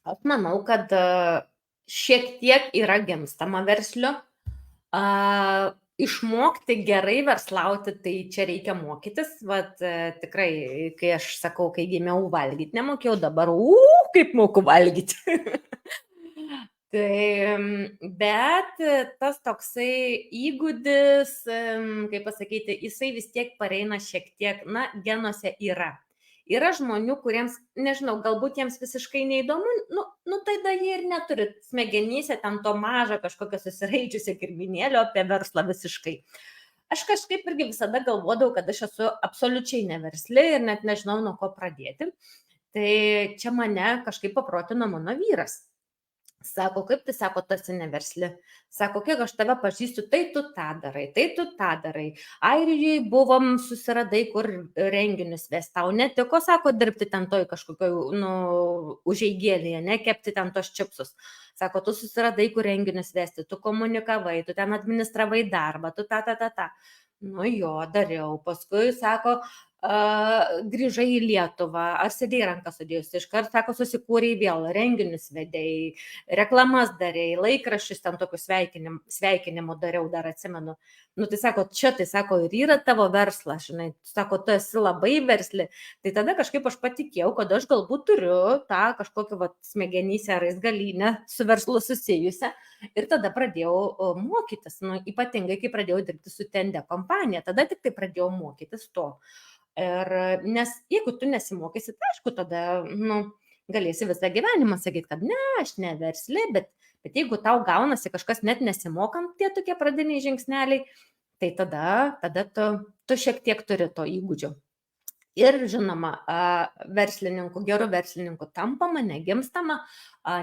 Aš manau, kad šiek tiek yra gimstama versliu. Išmokti gerai verslauti, tai čia reikia mokytis. Vat tikrai, kai aš sakau, kai gimiau valgyti nemokėjau, dabar, kaip moku valgyti. Tai, bet tas toksai įgūdis, kaip pasakyti, jisai vis tiek pareina šiek tiek, na, genuose yra. Yra žmonių, kuriems, nežinau, galbūt jiems visiškai neįdomu, nu tada jie ir neturi smegenyse ten to mažo kažkokio susiraidžiusio kirminėlio apie verslą visiškai. Aš kažkaip irgi visada galvodavau, kad aš esu absoliučiai neversli ir net nežinau, nuo ko pradėti. Tai čia mane kažkaip paprotino mano vyras. Sako, kaip tai, sako, tu esi neversli. Sako, kiek aš tave pažįstu, tai tu tą darai, tai tu tą darai. Airijai buvom, susiradai, kur renginius ves, tau netiko, sako, dirbti ten toj kažkokio, užeigėlėje, ne, kepti ten tos čipsus. Sako, tu susiradai, kur renginius vesti, tu komunikavai, tu ten administravai darbą, tu tą. Nu jo, dariau. Paskui, sako, grįžai į Lietuvą, ar sėdėjai ranką sudėjusi, iškart, sako, susikūrei vėl, renginius vedėjai, reklamas darėjai, laikraščius ten tokius sveikinimų dariau, dar atsimenu. Nu tai sako, čia tai sako, ir yra tavo verslas, žinai, sako, tu esi labai versli. Tai tada kažkaip aš patikėjau, kad aš galbūt turiu tą kažkokią smegenyse raizgalynę su verslu susijusią. Ir tada pradėjau mokytis, ypatingai kai pradėjau dirbti su Tende kompanija, tada tik tai pradėjau mokytis to. Ir nes jeigu tu nesimokysi, tai aišku, tada galėsi visą gyvenimą sakyti, kad ne, aš neversli, bet jeigu tau gaunasi kažkas net nesimokant, tie tokie pradiniai žingsneliai, tai tada tu šiek tiek turi to įgūdžio. Ir žinoma, gerų verslininkų tampama, negimstama,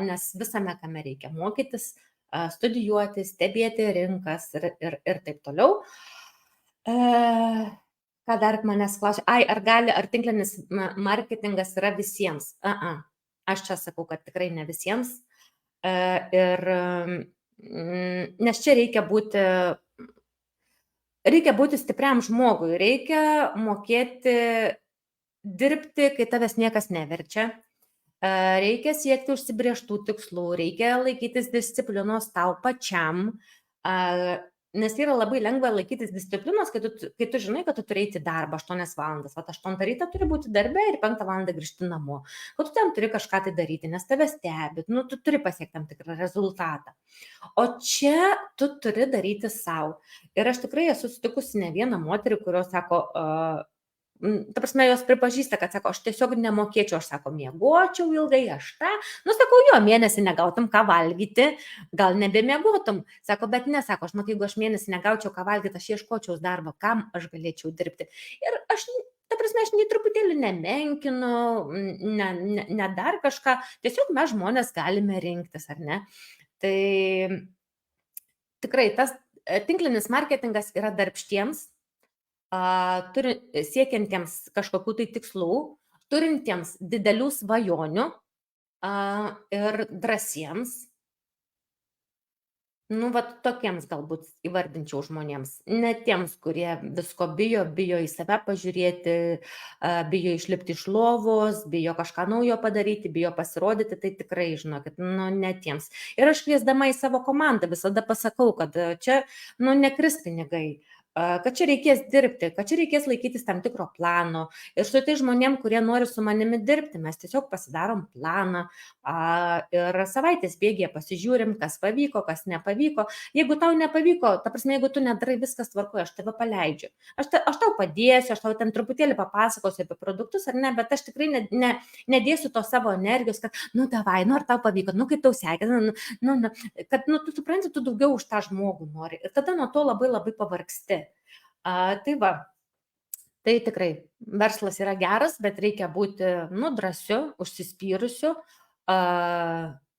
nes visame kame reikia mokytis, studijuoti, stebėti rinkas ir taip toliau. Ką dar manęs klausia? Ar tinklinis marketingas yra visiems? Aš čia sakau, kad tikrai ne visiems. Nes čia reikia būti stipriam žmogui, reikia mokėti dirbti, kai tavęs niekas neverčia. Reikia siekti užsibrėžtų tikslų, reikia laikytis disciplinos tau pačiam. Nes yra labai lengva laikytis disciplinos, kai tu žinai, kad tu turi eiti darbą 8 valandas. 8 ryto turi būti darbe ir 5 valandą grįžti namo. Kad tu ten turi kažką tai daryti, nes tave stebi, tu turi pasiekti tam tikrą rezultatą. O čia tu turi daryti savo. Ir aš tikrai esu sutikusi ne vieną moterį, kurios sako, ta prasme, jos pripažįsta, kad sako, aš tiesiog nemokėčiau, aš sako, miegočiau ilgai, aš tą. Sakau, jo, mėnesį negautum ką valgyti, gal nebemiegotum. Sako, bet ne, sako, aš matai, jeigu aš mėnesį negaučiau ką valgyti, aš ieškočiau darbo, kam aš galėčiau dirbti. Ir aš, ta prasme, aš nei truputėlį nemenkinu, ne dar kažką, tiesiog mes žmonės galime rinktis, ar ne? Tai tikrai tas tinklinis marketingas yra darbštiems, siekiantiems kažkokių tai tikslų, turintiems didelių svajonių ir drąsiems, tokiems galbūt įvardinčiau žmonėms, ne tiems, kurie visko bijo į save pažiūrėti, bijo išlipti iš lovos, bijo kažką naujo padaryti, bijo pasirodyti, tai tikrai, žinokit, ne tiems. Ir aš kviesdama į savo komandą visada pasakau, kad čia, nekris pinigai, kad čia reikės dirbti, kad čia reikės laikytis tam tikro plano. Ir su tai žmonėm, kurie nori su manimi dirbti, mes tiesiog pasidarom planą ir savaitės bėgyje pasižiūrim, kas pavyko, kas nepavyko. Jeigu tau nepavyko, ta prasme, jeigu tu nedarai viskas tvarkoje, aš tave paleidžiu. Aš tau padėsiu, aš tau ten truputėlį papasakosiu apie produktus ar ne, bet aš tikrai nedėsiu to savo energijos, kad, davai, ar tau pavyko, kaip tau sekė, kad, tu supranti, tu daugiau už tą žmogų nori. Ir tada nuo to labai labai pavargsti. Tai va, tai tikrai verslas yra geras, bet reikia būti drąsiu, užsispyrusiu,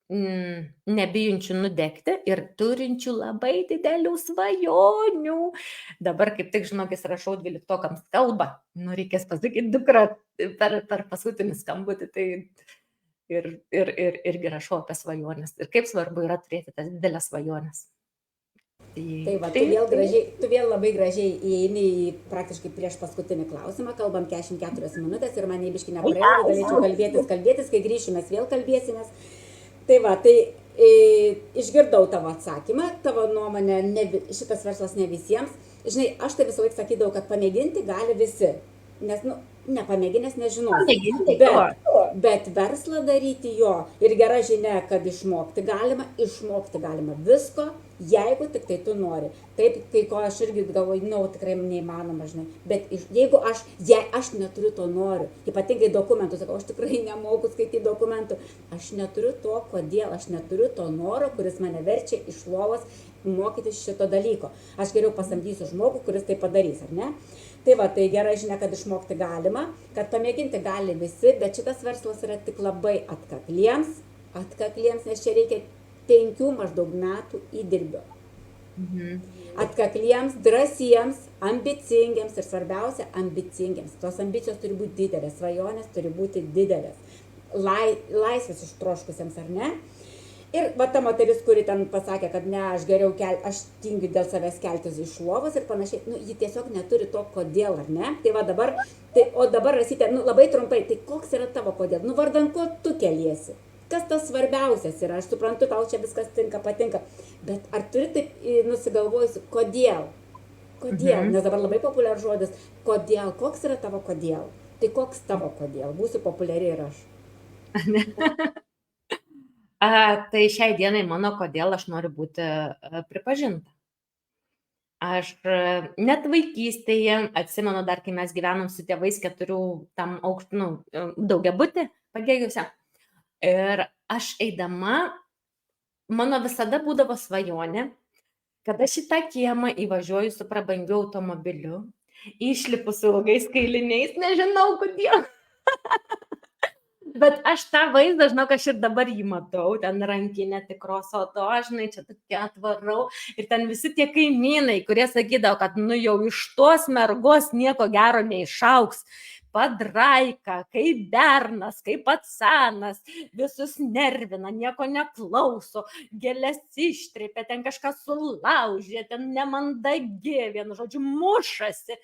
nebijančių nudegti ir turinčių labai didelių svajonių. Dabar kaip tik, žinokis, rašau 12-okams kalbą. Nu, reikės pasakyti dukra per paskutinį skambutį. Tai irgi rašau apie svajonės. Ir kaip svarbu yra turėti tas didelės svajonės. Tai va, tu vėl labai gražiai įeini į praktiškai prieš paskutinį klausimą, kalbam 44 minutės ir man nebiškai nepraėjo, galėčiau kalbėtis, kai grįšim mes vėl kalbėsimės. Tai va, tai išgirdau tavo atsakymą, tavo nuomonė, šitas verslas ne visiems. Žinai, aš tai visą laiką sakydavau, kad pamėginti gali visi, nes, nepamėginęs nežinosi. Bet verslą daryti jo. Ir gera žinia, kad išmokti galima visko, jeigu tik tai tu nori. Taip, kai ko aš irgi galvoju, tikrai neįmanoma, žinai. Bet jeigu aš neturiu to noriu, ypatingai dokumentų, sakau, aš tikrai nemoku skaityti dokumentų, aš neturiu to, kodėl, aš neturiu to noro, kuris mane verčia iš lovos mokytis šito dalyko. Aš geriau pasamdysiu žmogų, kuris tai padarys, ar ne? Tai va, tai gera žinia, kad išmokti galima, kad pamėginti gali visi, bet šitas verslas yra tik labai atkakliems, nes čia reikia 5 maždaug metų įdirbio. Atkakliems, drąsiems, ambicingiems ir svarbiausia, ambicingiems. Tos ambicijos turi būti didelės, svajonės turi būti didelės, laisvės ištroškusiems, ar ne? Ir va ta moteris, kuri ten pasakė, kad ne, aš tingiu dėl savęs keltis iš lovos ir panašiai, ji tiesiog neturi to kodėl, ar ne? Tai va dabar, o dabar Rasyte, labai trumpai, tai koks yra tavo kodėl? Vardan ko tu keliesi? Kas tas svarbiausias yra? Aš suprantu, tau čia viskas patinka, bet ar turi taip nusigalvojusi, kodėl? Kodėl? Nes dabar labai populiarus žodis, kodėl? Koks yra tavo kodėl? Tai koks tavo kodėl? Būsiu populiari ir aš. Tai šiai dienai mano kodėl aš noriu būti pripažinta. Aš net vaikystėje, atsimenu dar, kai mes gyvenom su tėvais 4 tam aukštų, daugiabutį Pagėgiuose. Ir aš eidama, mano visada būdavo svajonė, kad aš į tą kiemą įvažiuoju su prabangiu automobiliu, išlipu su ilgais kailiniais, nežinau kodėl. Bet aš tą vaizdą, žinok, aš ir dabar jį matau, ten rankinė tikros odos, žinai, čia tokia atvarau. Ir ten visi tie kaimynai, kurie sakydavo, kad jau iš tos mergos nieko gero neišauks. Padraika, kaip bernas, kaip atsanas, visus nervina, nieko neklauso, gėlės ištrypia, ten kažką sulaužė, ten nemandagi, vienu žodžiu, mušasi.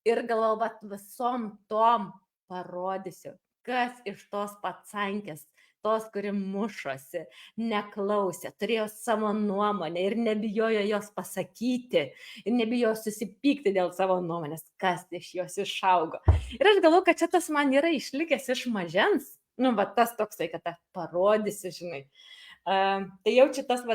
Ir galvoju, visom tom parodysiu, kas iš tos patsankės, tos, kuri mušosi, neklausė, turėjo savo nuomonę ir nebijojo jos pasakyti, ir nebijojo susipykti dėl savo nuomonės, kas iš jos išaugo. Ir aš galvoju, kad čia tas man yra išlikęs iš mažens, tas toksai, kad aš parodysiu, žinai. Tai jau čia tas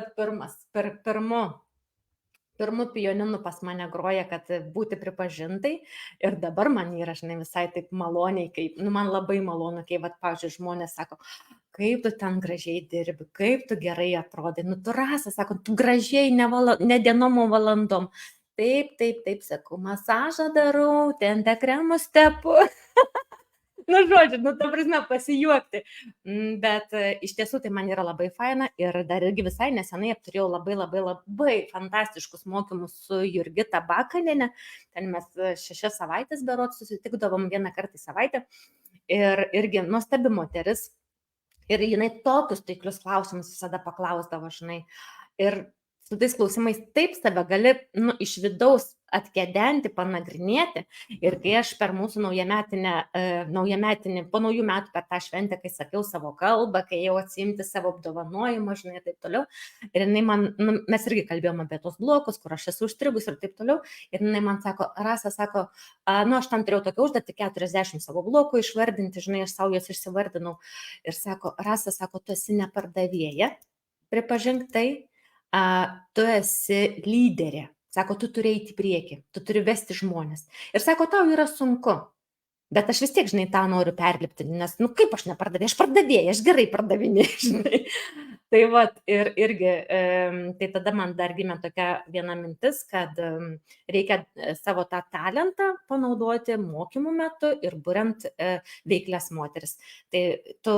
pirmu pianinu pas mane groja, kad būti pripažintai ir dabar man yra, žinai, visai taip maloniai, man labai malonu, kai, pavyzdžiui, žmonės sako, kaip tu ten gražiai dirbi, kaip tu gerai atrodai, tu Rasa, sako, tu gražiai, ne dienom, o valandom. Taip, sakau, masažą darau, ten dekremus tepu. Žodžiu, ta prasme pasijuokti. Bet iš tiesų tai man yra labai faina ir dar irgi visai nesenai apturėjau labai fantastiškus mokymus su Jurgita Bakanienė. Ten mes 6 savaitės berods susitikdavom 1 kartą į savaitę. Ir irgi nuostabi moteris. Ir jinai tokius taiklius klausimus visada paklausdavo, žinai. Ir su tais klausimais taip save gali iš vidaus atkedenti, panagrinėti. Ir kai aš per mūsų naujametinį, po naujų metų per tą šventę, kai sakiau savo kalbą, kai jau atsiimti savo apdovanojimą, žinai, taip toliau. Ir jinai man, mes irgi kalbėjom apie tos blokus, kur aš esu užstrigus ir taip toliau. Ir jinai man sako, Rasa, sako, aš tam turėjau tokią užduotį 40 savo blokų išvardinti, žinai, aš savo juos išsivardinau. Ir sako, Rasa, sako, tu esi ne pardavėja, pripažink tai. Tu esi lyderė. Sako, tu turi eiti į priekį, tu turi vesti žmonės. Ir sako, tau yra sunku. Bet aš vis tiek, žinai, tą noriu perlipti, nes, kaip aš nepardavėja, aš pardavėja, aš gerai pardavinėju, žinai. Tai vat, ir irgi, tai tada man dar gimė tokia viena mintis, kad reikia savo tą talentą panaudoti mokymų metu ir buriant veiklias moteris. Tai tu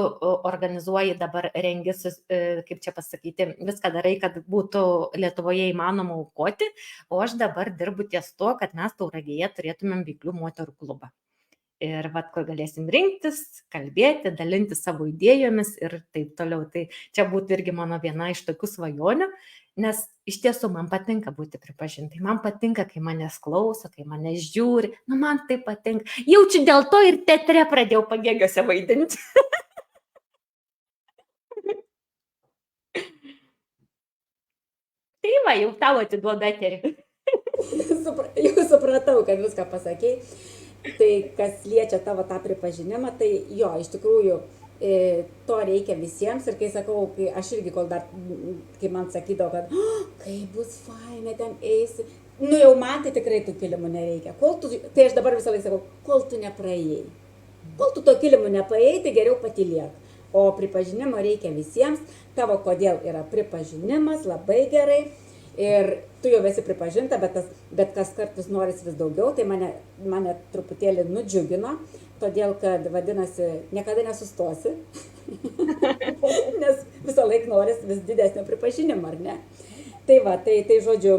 organizuoji dabar rengis, kaip čia pasakyti, viską darai, kad būtų Lietuvoje įmanoma aukoti, o aš dabar dirbu ties to, kad mes Tauragėje turėtumėm veiklių moterų klubą. Ir vat, kur galėsim rinktis, kalbėti, dalinti savo idėjomis ir taip toliau. Tai čia būtų irgi mano viena iš tokių svajonių, nes iš tiesų man patinka būti pripažintai. Man patinka, kai manęs klauso, kai manęs žiūri. Nu, man tai patinka. Jaučiu dėl to ir teatre pradėjau Pagėgiuose vaidinti. Tai va, jau tau atiduodu eterį. Jau supratau, kad viską pasakei. Tai kas liečia tavo tą pripažinimą, tai jo, iš tikrųjų to reikia visiems. Ir kai sakau, kai aš irgi, kol dar, kai man sakydavo, kad kai bus faina, ten eisi, nu jau man tai tikrai tų kilimų nereikia. Tai aš dabar visą laiką sakau, kol tu nepraėjai. Kol tu to kilimų nepraėjai, tai geriau patylėk. O pripažinimo reikia visiems. Tavo kodėl yra pripažinimas, labai gerai. Ir tu jau esi pripažinta, bet kas kartais norisi vis daugiau, tai mane truputėlį nudžiugino, todėl kad, vadinasi, niekada nesustosi, nes visą laiką norisi vis didesnio pripažinimo, ar ne? Tai va, tai žodžiu,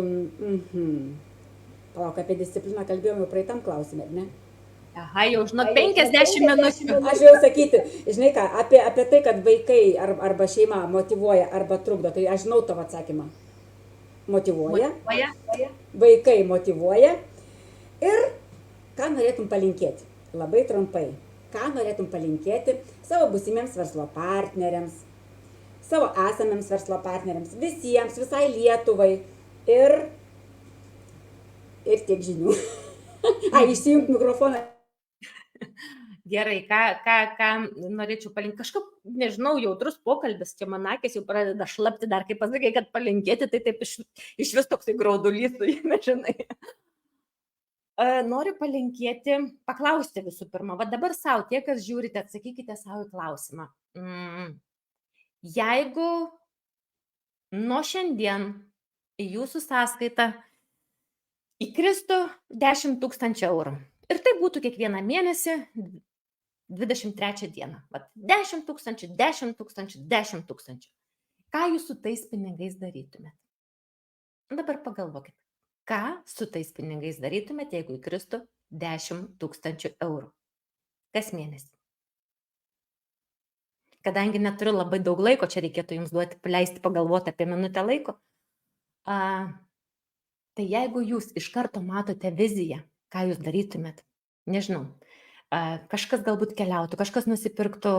palauk, apie discipliną kalbėjom jau praeitam klausimui, ar ne? Aha, jau žinot, 50 minučių. Aš jau sakyti, žinai ką, apie tai, kad vaikai arba šeima motyvuoja arba trukdo, tai aš žinau tavo atsakymą. Motyvuoja, vaikai motyvuoja. Ir ką norėtum palinkėti? Labai trumpai. Ką norėtum palinkėti savo būsimiems verslo partneriams, savo esamiems verslo partneriams, visiems, visai Lietuvai ir tiek žinių. Išsijunk mikrofoną. Gerai, ką norėčiau palinkėti? Kažkaip, nežinau, jautrus pokalbis, čia man akis jau pradeda šlapti dar, kaip pasakai, kad palinkėti, tai taip iš vis toksai graudulys, nežinai. Noriu palinkėti, paklausti visų pirma, va dabar savo, tie, kas žiūrite, atsakykite savo į klausimą. Jeigu nuo šiandien į jūsų sąskaitą įkristų 10 000 eurų ir tai būtų kiekvieną mėnesį 23 dieną. Vat 10 000, 10 000, 10 000. Ką jūs su tais pinigais darytumėt? Dabar pagalvokit, ką su tais pinigais darytumėt, jeigu įkristų 10 000 eurų kas mėnesį? Kadangi neturiu labai daug laiko, čia reikėtų jums leisti pagalvoti apie minutę laiko. Tai jeigu jūs iš karto matote viziją, ką jūs darytumėt, nežinau, kažkas galbūt keliautų, kažkas nusipirktų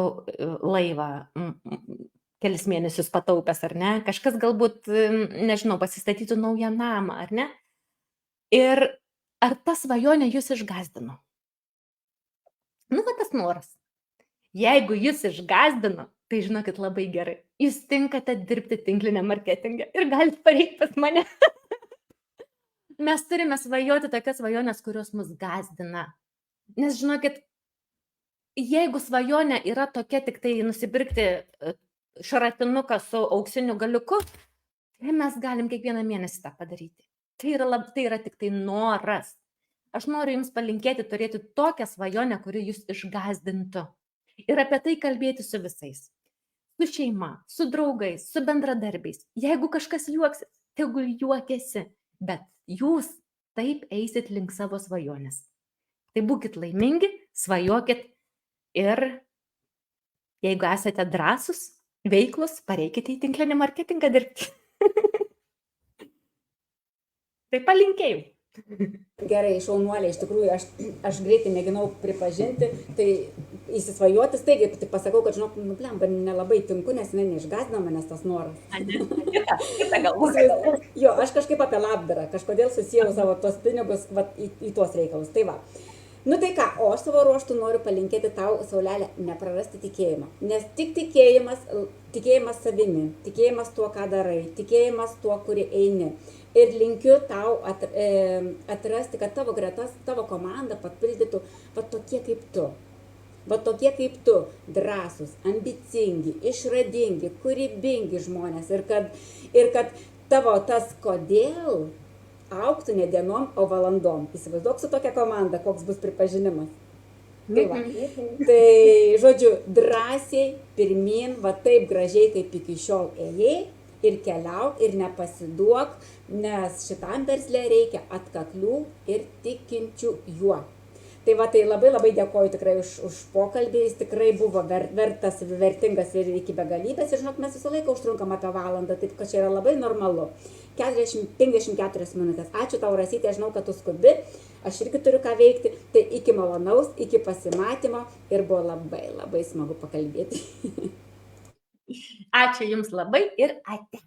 laivą, kelis mėnesius pataupęs, ar ne, kažkas galbūt, nežinau, pasistatytų naują namą, ar ne. Ir ar ta svajonė jūs išgąsdino? Nu, va tas noras. Jeigu jūs išgąsdino, tai žinokit labai gerai. Jūs tinkate dirbti tinkliniam marketinge ir galite pareikti pas mane. Mes turime svajoti tokias svajonės, kurios mus gąsdina. Nes žinokit, jeigu svajonė yra tokia tik tai nusipirkti šratinuką su auksiniu galiuku, tai mes galim kiekvieną mėnesį tą padaryti. Tai yra tik tai noras. Aš noriu jums palinkėti turėti tokią svajonę, kuri jūs išgąsdintų. Ir apie tai kalbėti su visais. Su šeima, su draugais, su bendradarbiais. Jeigu kažkas juoksis, tegul juokiasi. Bet jūs taip eisit link savo svajonės. Tai būkit laimingi, svajokit ir jeigu esate drąsus, veiklus, pareikite į tinklinį marketingą dirbti. Tai palinkėjau. Gerai, šaunuoliai, iš tikrųjų, aš greitai mėginau pripažinti, tai įsisvajoti staigiai, tik pasakau, kad, žinok, nelabai tinku, nes jinai neišgąsdino manęs tas noras. Jo, aš kažkaip apie labdarą, kažkodėl susijau savo tos pinigus į tuos reikalus. Tai va. Nu tai ką, o aš savo ruoštų noriu palinkėti tau, Saulelė, neprarasti tikėjimą. Nes tik tikėjimas savimi, tikėjimas tuo, ką darai, tikėjimas tuo, kurį eini. Ir linkiu tau atrasti, kad tavo gretas, tavo komanda papildytų tokie kaip tu. Va tokie kaip tu, drąsūs, ambicingi, išradingi, kūrybingi žmonės. Ir kad tavo tas kodėl augtų ne dienom, o valandom. Įsivaizduok su tokia komanda, koks bus pripažinimas. Tai va. Tai, žodžiu, drąsiai pirmin, va taip gražiai, kaip iki šiol ėjai, ir keliauk, ir nepasiduok, nes šitam versle reikia atkaklių ir tikinčių juo. Tai va, tai labai dėkoju tikrai už pokalbį, jis tikrai buvo vertas, vertingas ir iki begalybės. Ir žinok, mes visą laiką užtrunkam apie valandą, taip kad čia yra labai normalu. 54 minutės. Ačiū tau, Rasytė, žinau, kad tu skubi, aš irgi turiu ką veikti. Tai iki malonaus, iki pasimatymo ir buvo labai smagu pakalbėti. Ačiū Jums labai ir ate.